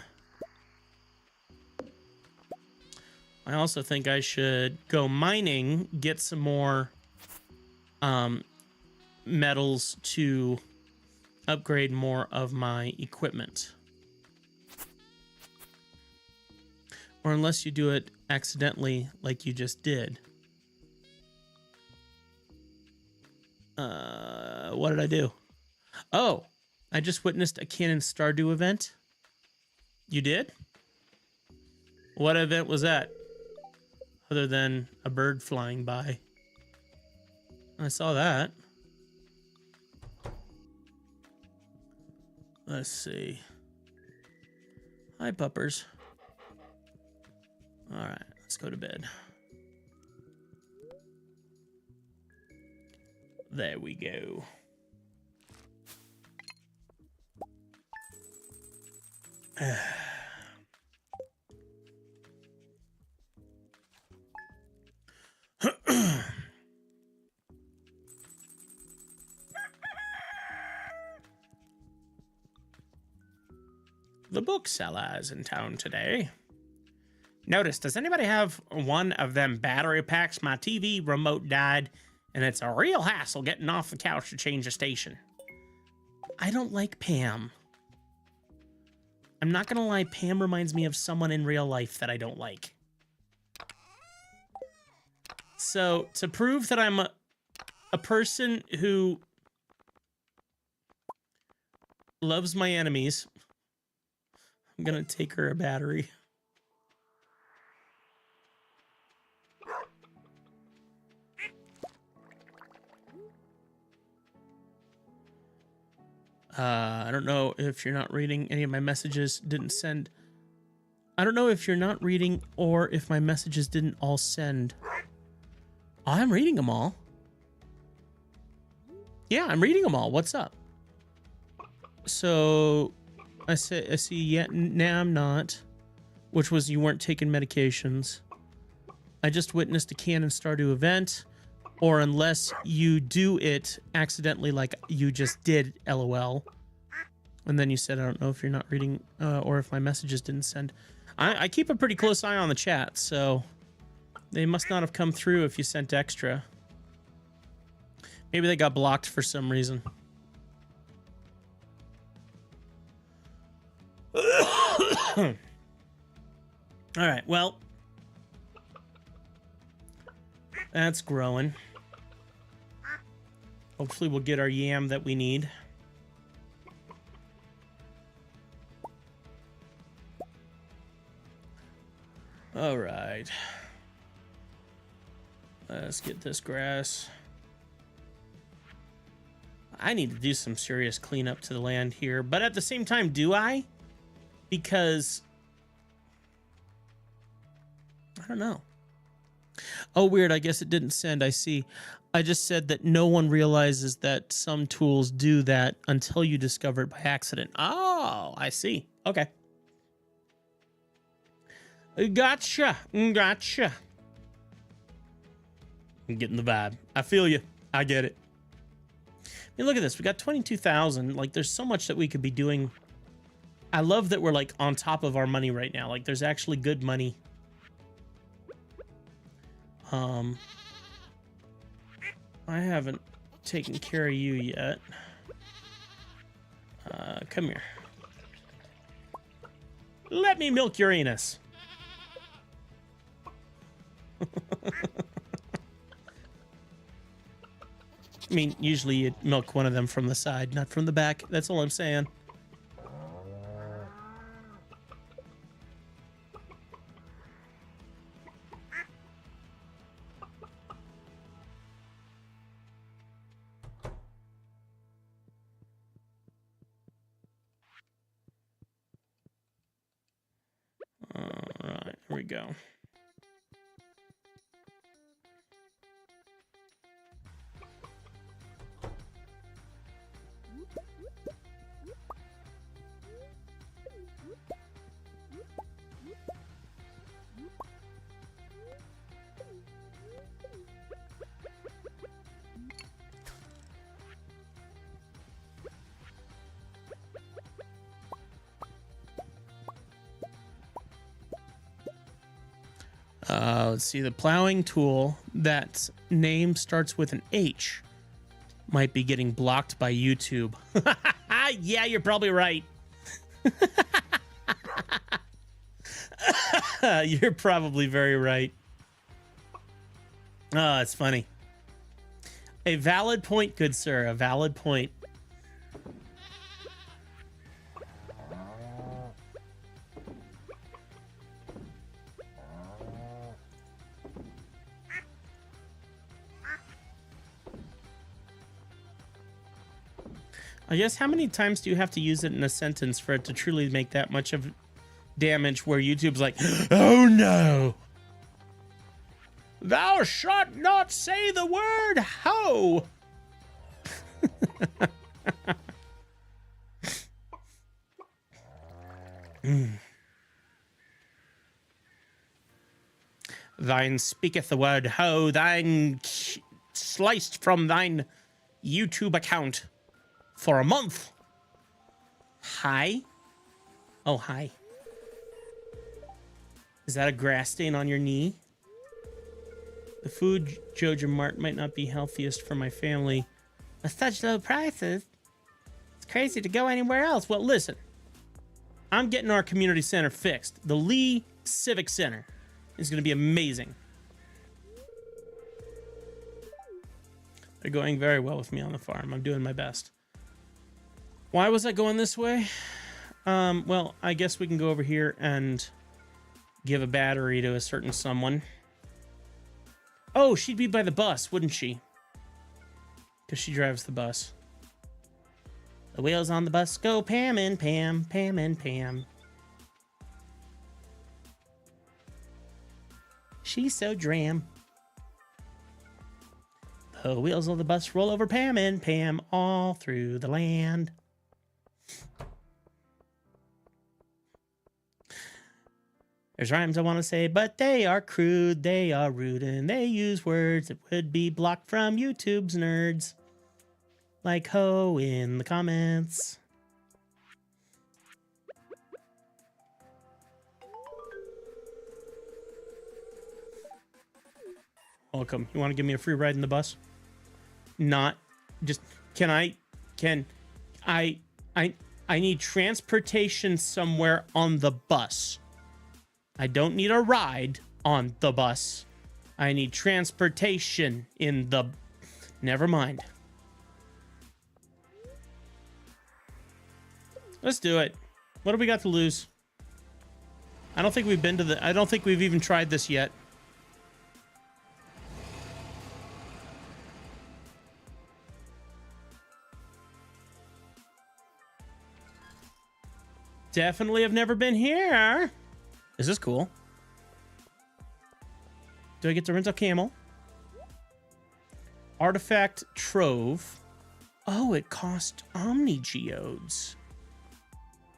I also think I should go mining, get some more metals to upgrade more of my equipment. Or unless you do it accidentally like you just did. What did I do? Oh, I just witnessed a Canon Stardew event. You did? What event was that? Other than a bird flying by. I saw that. Let's see. Hi, puppers. Alright, let's Let's go to bed. There we go. The bookseller is in town today. Notice, does anybody have one of them battery packs? My TV remote died, and it's a real hassle getting off the couch to change the station. I don't like Pam. I'm not gonna lie, Pam reminds me of someone in real life that I don't like. So, to prove that I'm a person who loves my enemies, I'm gonna take her a battery. I don't know if you're not reading any of my messages didn't send. I don't know if you're not reading or if my messages didn't all send. I'm reading them all. Yeah, I'm reading them all. What's up? So, I see, yeah, nah, I'm not. Which was you weren't taking medications. I just witnessed a canon Stardew event. Or unless you do it accidentally like you just did, LOL. And then you said, I don't know if you're not reading or if my messages didn't send. I keep a pretty close eye on the chat, so they must not have come through if you sent extra. Maybe they got blocked for some reason. All right, well, that's growing. Hopefully we'll get our yam that we need. All right. Let's get this grass. I need to do some serious cleanup to the land here, but at the same time, do I? Because I don't know. Oh, weird. I guess it didn't send. I see. I just said that no one realizes that some tools do that until you discover it by accident. Oh, I see. Okay. Gotcha. Gotcha. I'm getting the vibe. I feel you. I get it. I mean, look at this. We got 22,000. Like, there's so much that we could be doing. I love that we're, like, on top of our money right now. Like, there's actually good money. I haven't taken care of you yet. Come here. Let me milk your anus. I mean, usually you milk one of them from the side, not from the back. That's all I'm saying. All right, here we go. Let's see, the plowing tool that name starts with an H might be getting blocked by YouTube. Yeah, you're probably right. You're probably very right. Oh, it's funny. A valid point, good sir, a valid point. I guess how many times do you have to use it in a sentence for it to truly make that much of damage where YouTube's like, oh no. Thou shalt not say the word ho. Thine speaketh the word ho, thine sliced from thine YouTube account for a month. Hi? Oh, hi. Is that a grass stain on your knee? The food Joja Mart might not be healthiest for my family. With such low prices, it's crazy to go anywhere else. Well, listen. I'm getting our community center fixed. The Lee Civic Center is going to be amazing. They're going very well with me on the farm. I'm doing my best. Why was I going this way? Well, I guess we can go over here and give a battery to a certain someone. Oh, she'd be by the bus, wouldn't she? Because she drives the bus. The wheels on the bus go Pam and Pam, Pam and Pam. She's so dram. The wheels of the bus roll over Pam and Pam all through the land. There's rhymes I want to say, but they are crude, they are rude, and they use words that would be blocked from YouTube's nerds. Like ho in the comments. Welcome. You want to give me a free ride in the bus? Not just I need transportation somewhere on the bus. I don't need a ride on the bus. I need transportation in the... Never mind. Let's do it. What do we got to lose? I don't think we've been to the... I don't think we've even tried this yet. Definitely have never been here. Is this cool? Do I get to rent a camel? Artifact Trove. Oh, it cost Omni Geodes.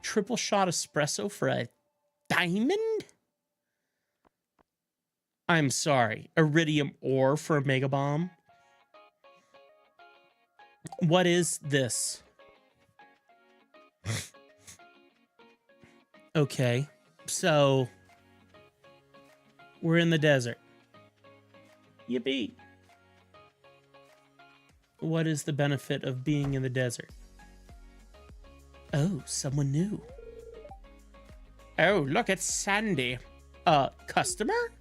Triple shot espresso for a diamond? I'm sorry. Iridium ore for a mega bomb? What is this? Okay, so we're in the desert. Yippee. What is the benefit of being in the desert? Oh, someone new. Oh, look, it's Sandy. Customer?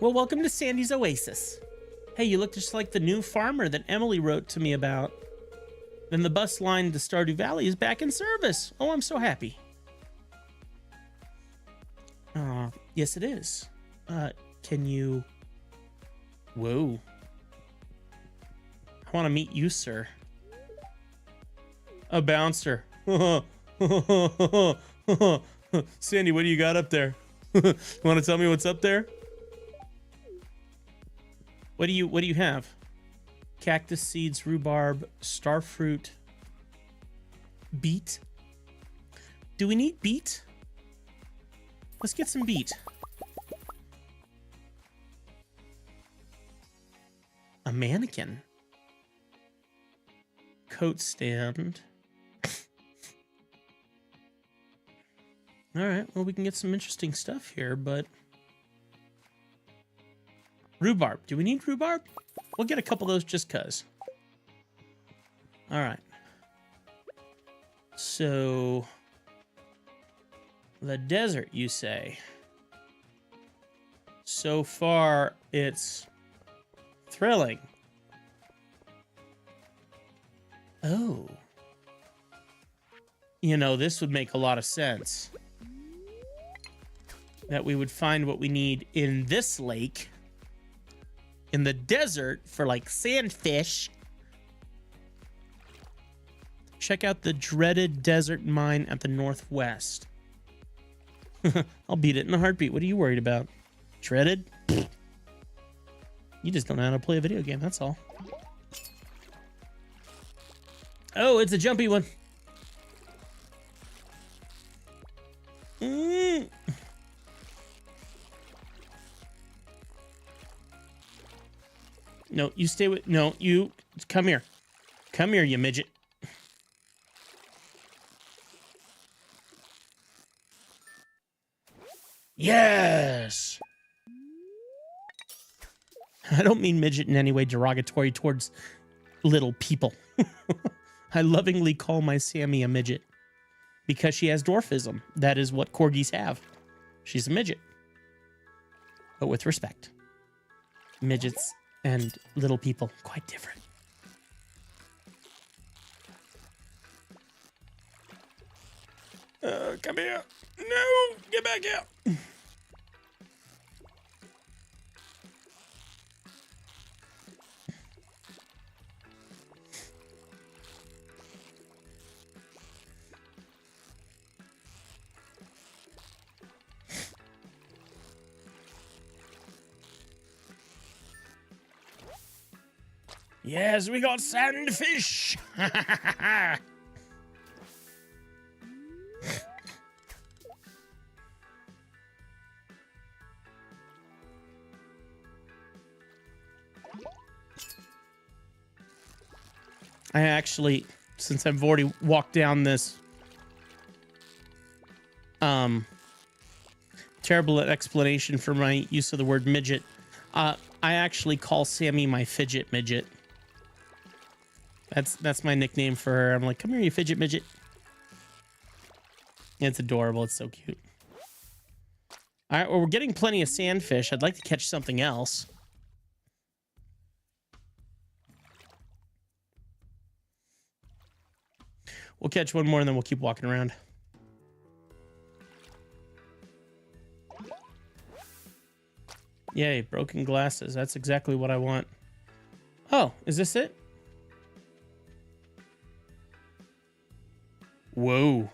Well, welcome to Sandy's Oasis. Hey, you look just like the new farmer that Emily wrote to me about. Then the bus line to Stardew Valley is back in service. Oh, I'm so happy. Yes, it is. Can you... Whoa. I want to meet you, sir. A bouncer. Sandy, what do you got up there? You want to tell me what's up there? What do you have? Cactus seeds, rhubarb, starfruit, beet. Do we need beet? Let's get some beet. A mannequin. Coat stand. All right, well, we can get some interesting stuff here, but... Rhubarb. Do we need rhubarb? We'll get a couple of those just cuz. All right. So... The desert, you say? So far, it's... thrilling. Oh. You know, this would make a lot of sense. That we would find what we need in this lake. In the desert for, like, sandfish. Check out the dreaded desert mine at the northwest. I'll beat it in a heartbeat. What are you worried about? Shredded? You just don't know how to play a video game, that's all. Oh, it's a jumpy one. No, you stay with... No, you... Come here. Come here, you midget. Yes! I don't mean midget in any way derogatory towards little people. I lovingly call my Sammy a midget because she has dwarfism. That is what corgis have. She's a midget. But with respect. Midgets and little people, quite different. Come here. No, get back here. Yes, we got sandfish. I actually, since I've already walked down this terrible explanation for my use of the word midget, I actually call Sammy my fidget midget. That's my nickname for her. I'm like, come here, you fidget midget. It's adorable. It's so cute. All right, well, we're getting plenty of sandfish. I'd like to catch something else. We'll catch one more and then we'll keep walking around. Yay, broken glasses. That's exactly what I want. Oh, is this it? Whoa.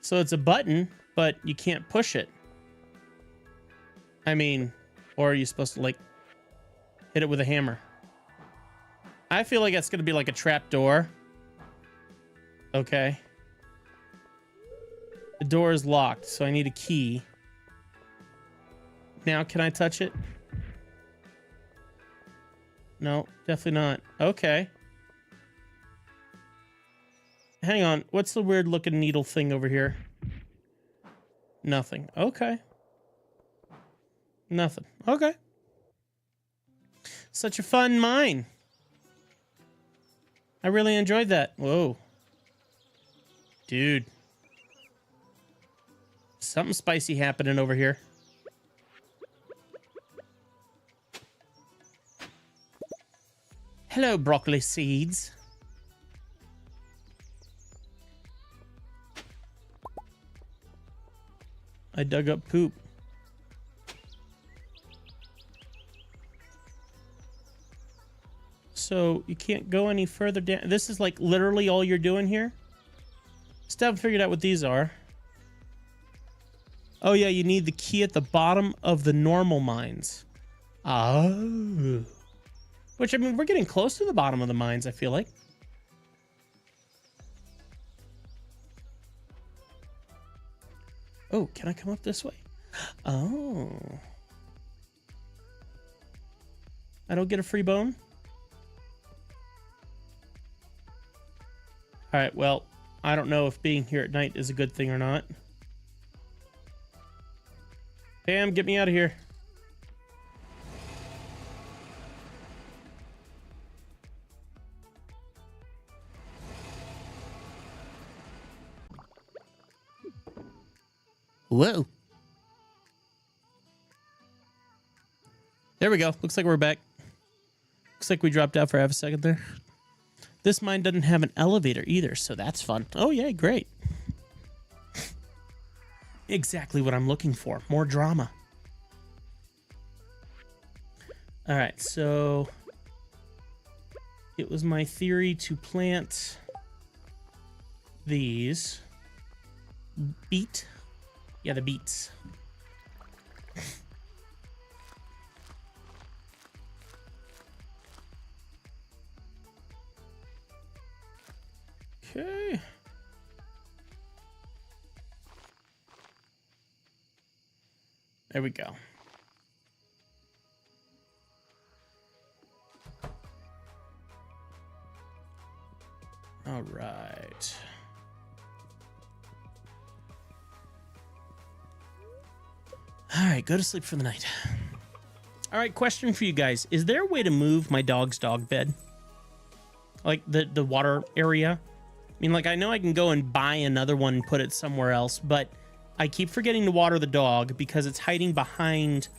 So it's a button, but you can't push it. I mean, or are you supposed to, like, hit it with a hammer? I feel like that's going to be like a trap door. Okay. The door is locked, so I need a key. Now, can I touch it? No, definitely not. Okay. Hang on. What's the weird looking needle thing over here? Nothing. Okay. Nothing. Okay. Such a fun mine. I really enjoyed that. Whoa. Dude. Something spicy happening over here. Hello, broccoli seeds. I dug up poop. So you can't go any further down. This is like literally all you're doing here? Still haven't figured out what these are. Oh yeah, you need the key at the bottom of the normal mines. Oh. Which, I mean, we're getting close to the bottom of the mines, I feel like. Oh, can I come up this way? Oh. I don't get a free bone? Alright, well, I don't know if being here at night is a good thing or not. Pam, get me out of here. Whoa. There we go. Looks like we're back. Looks like we dropped out for half a second there. This mine doesn't have an elevator either, so that's fun. Oh, yeah, great. Exactly what I'm looking for. More drama. All right, so... it was my theory to plant these beet. Yeah, the beets. Okay. There we go. All right. All right, go to sleep for the night. All right, question for you guys. Is there a way to move my dog's dog bed? Like the water area? I mean, like, I know I can go and buy another one and put it somewhere else, but I keep forgetting to water the dog because it's hiding behind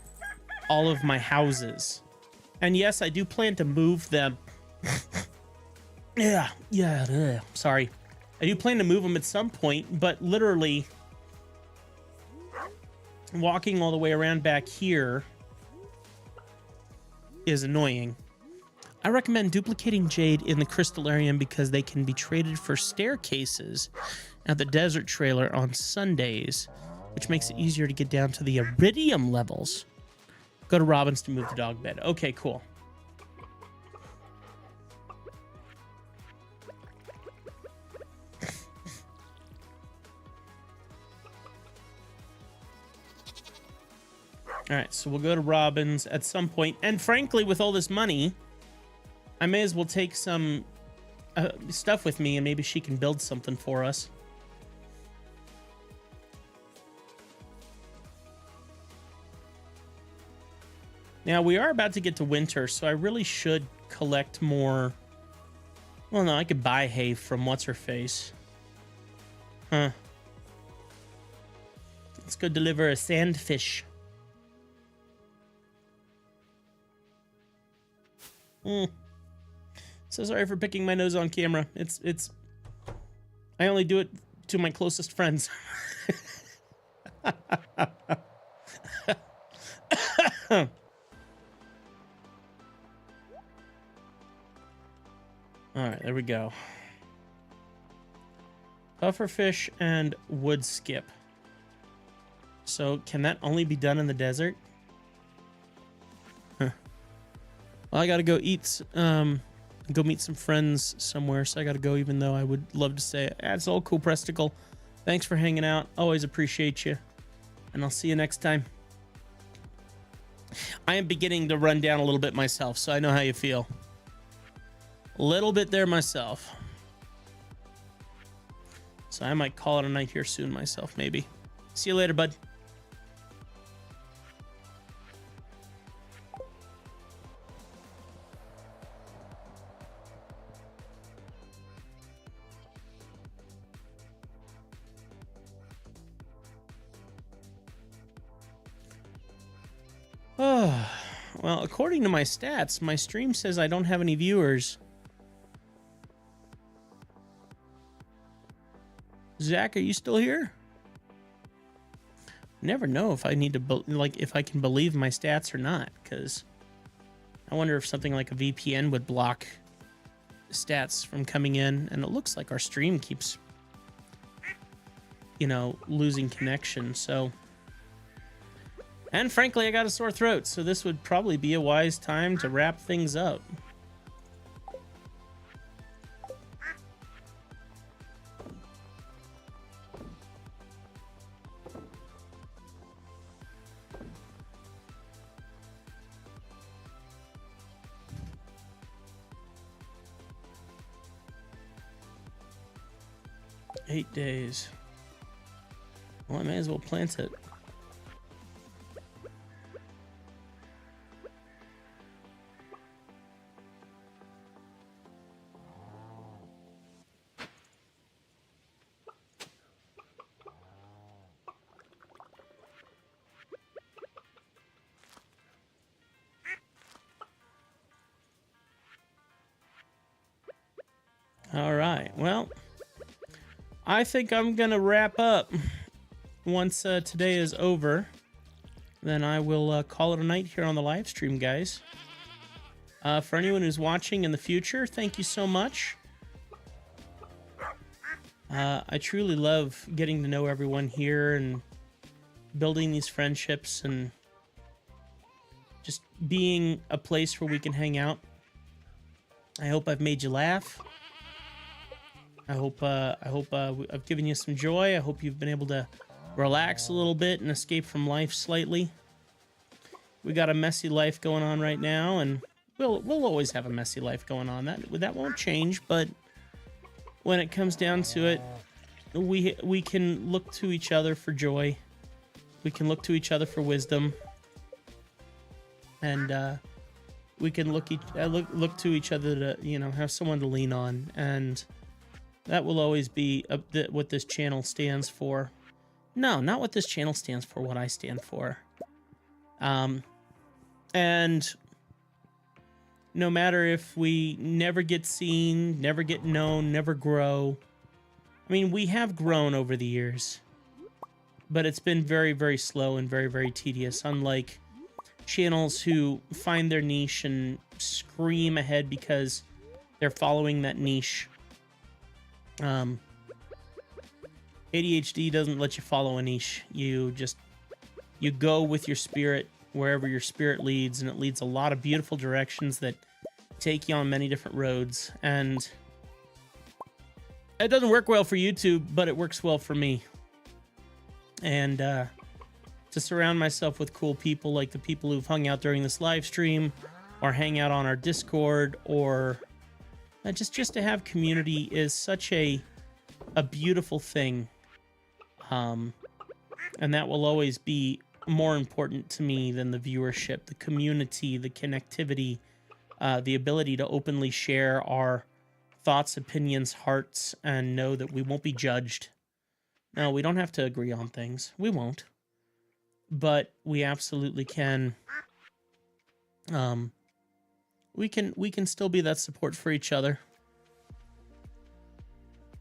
all of my houses. And yes, I do plan to move them. Sorry. I do plan to move them at some point, but literally walking all the way around back here is annoying. I recommend duplicating jade in the crystallarium because they can be traded for staircases at the desert trailer on Sundays, which makes it easier to get down to the iridium levels. Go to Robbins to move the dog bed. Okay, cool. All right, so we'll go to Robbins at some point. And frankly, with all this money, I may as well take some stuff with me and maybe she can build something for us. Now, we are about to get to winter, so I really should collect more. Well, no, I could buy hay from What's-Her-Face. Huh. Let's go deliver a sandfish. So sorry for picking my nose on camera. It's I only do it to my closest friends. All right, there we go. Pufferfish and wood skip. So can that only be done in the desert? Huh. Well, I gotta go eat, go meet some friends somewhere, so I gotta go, even though I would love to say, it's all cool, Presticle. Thanks for hanging out. Always appreciate you. And I'll see you next time. I am beginning to run down a little bit myself, so I know how you feel. A little bit there myself. So I might call it a night here soon myself, maybe. See you later, bud. Well, according to my stats, my stream says I don't have any viewers. Zach, are you still here? Never know if I need to, if I can believe my stats or not, because I wonder if something like a VPN would block stats from coming in, and it looks like our stream keeps, you know, losing connection, so... And frankly, I got a sore throat, so this would probably be a wise time to wrap things up. Eight days. Well, I may as well plant it. All right, well, I think I'm gonna wrap up once today is over. Then I will call it a night here on the live stream, guys. For anyone who's watching in the future, thank you so much. I truly love getting to know everyone here and building these friendships and just being a place where we can hang out. I hope I've made you laugh. I hope I've given you some joy. I hope you've been able to relax a little bit and escape from life slightly. We got a messy life going on right now, and we'll always have a messy life going on. That won't change, but when it comes down to it, we can look to each other for joy. We can look to each other for wisdom, and we can look to each other to have someone to lean on, and that will always be what this channel stands for. No, not what this channel stands for. What I stand for. And no matter if we never get seen, never get known, never grow. I mean, we have grown over the years, but it's been very, very slow and very, very tedious. Unlike channels who find their niche and scream ahead because they're following that niche. ADHD doesn't let you follow a niche. You go with your spirit wherever your spirit leads, and it leads a lot of beautiful directions that take you on many different roads. And it doesn't work well for YouTube, but it works well for me. And to surround myself with cool people like the people who've hung out during this live stream, or hang out on our Discord, or just to have community is such a beautiful thing. And that will always be more important to me than the viewership, the community, the connectivity, the ability to openly share our thoughts, opinions, hearts, and know that we won't be judged. No, we don't have to agree on things. We won't. But we absolutely can. We can still be that support for each other.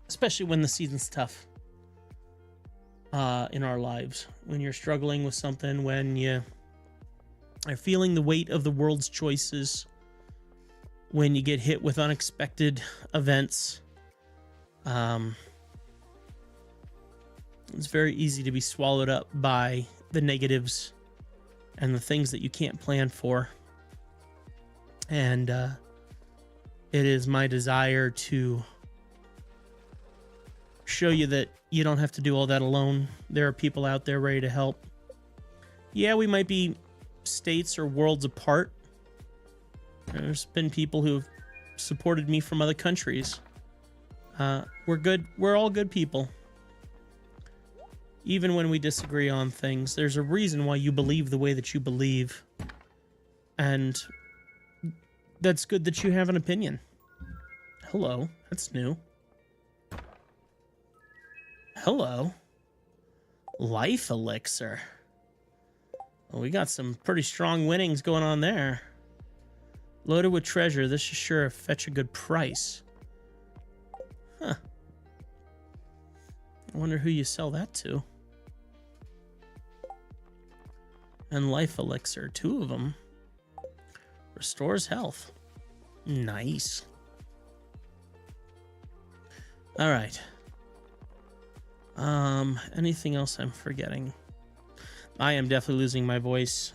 Especially when the season's tough. In our lives. When you're struggling with something, when you are feeling the weight of the world's choices, when you get hit with unexpected events, it's very easy to be swallowed up by the negatives and the things that you can't plan for. And it is my desire to show you that you don't have to do all that alone. There are people out there ready to help. Yeah, we might be states or worlds apart. There's been people who've supported me from other countries. We're good. We're all good people. Even when we disagree on things, there's a reason why you believe the way that you believe. And that's good that you have an opinion. Hello, that's new. Hello. Life elixir. Well, we got some pretty strong winnings going on there. Loaded with treasure. This is sure to fetch a good price. Huh. I wonder who you sell that to. And life elixir. 2 of them. Restores health. Nice. All right. Anything else I'm forgetting? I am definitely losing my voice.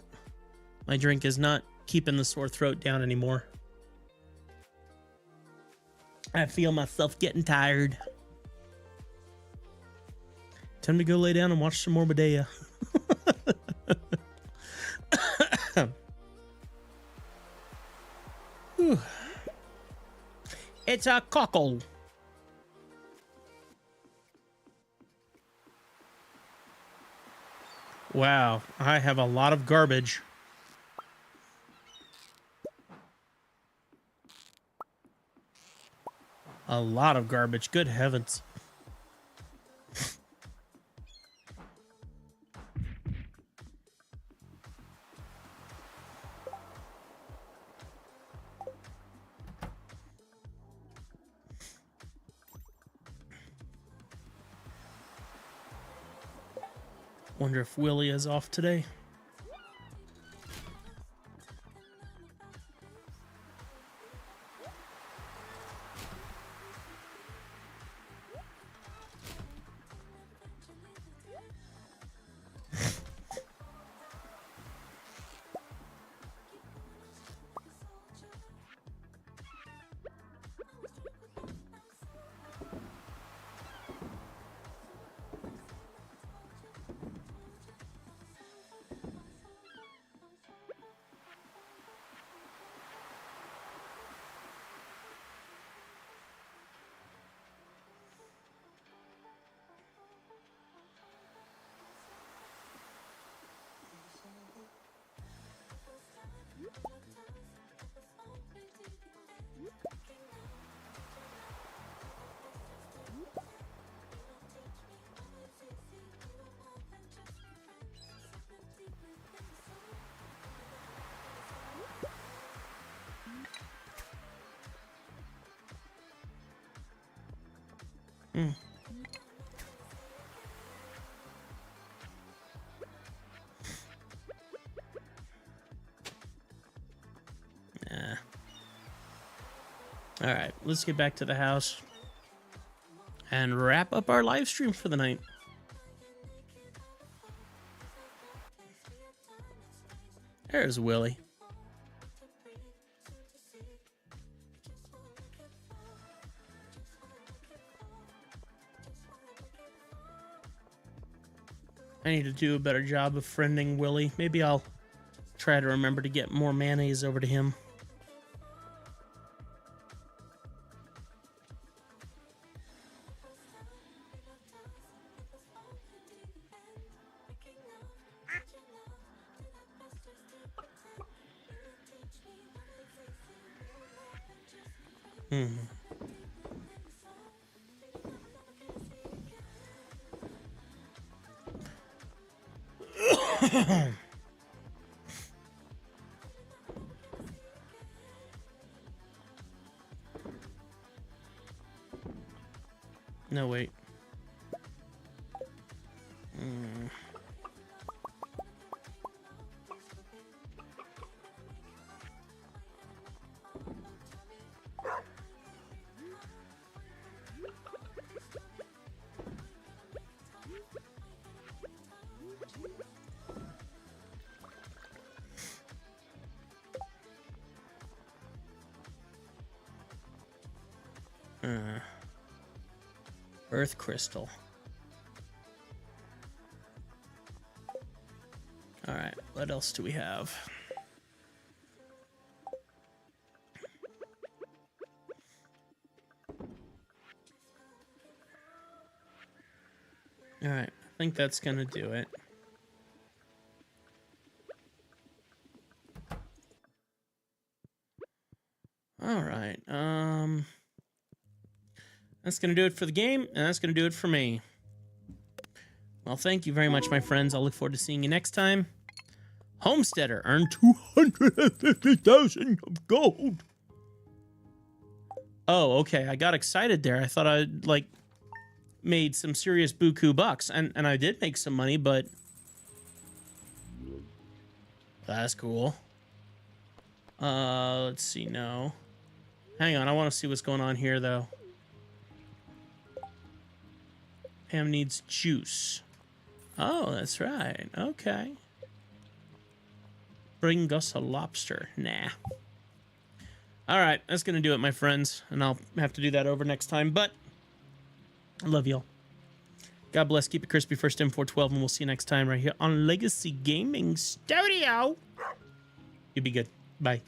My drink is not keeping the sore throat down anymore. I feel myself getting tired. Time to go lay down and watch some more Medea. It's a cockle. Wow, I have a lot of garbage. A lot of garbage, good heavens. Wonder if Willie is off today. All right, let's get back to the house and wrap up our live stream for the night. There's Willie. I need to do a better job of friending Willie. Maybe I'll try to remember to get more mayonnaise over to him. No, wait. Earth crystal. All right, what else do we have? All right, I think that's gonna do it. All right, that's going to do it for the game, and that's going to do it for me. Well, thank you very much, my friends. I'll look forward to seeing you next time. Homesteader earned 250,000 of gold. Oh, okay. I got excited there. I thought I'd, like, made some serious buku bucks. And I did make some money, but... That's cool. Let's see, no. Hang on, I want to see what's going on here, though. Pam needs juice. Oh, that's right. Okay. Bring us a lobster. Nah. All right, that's going to do it, my friends. And I'll have to do that over next time. But I love y'all. God bless. Keep it crispy. First M412. And we'll see you next time right here on Legacy Gaming Studio. You be good. Bye.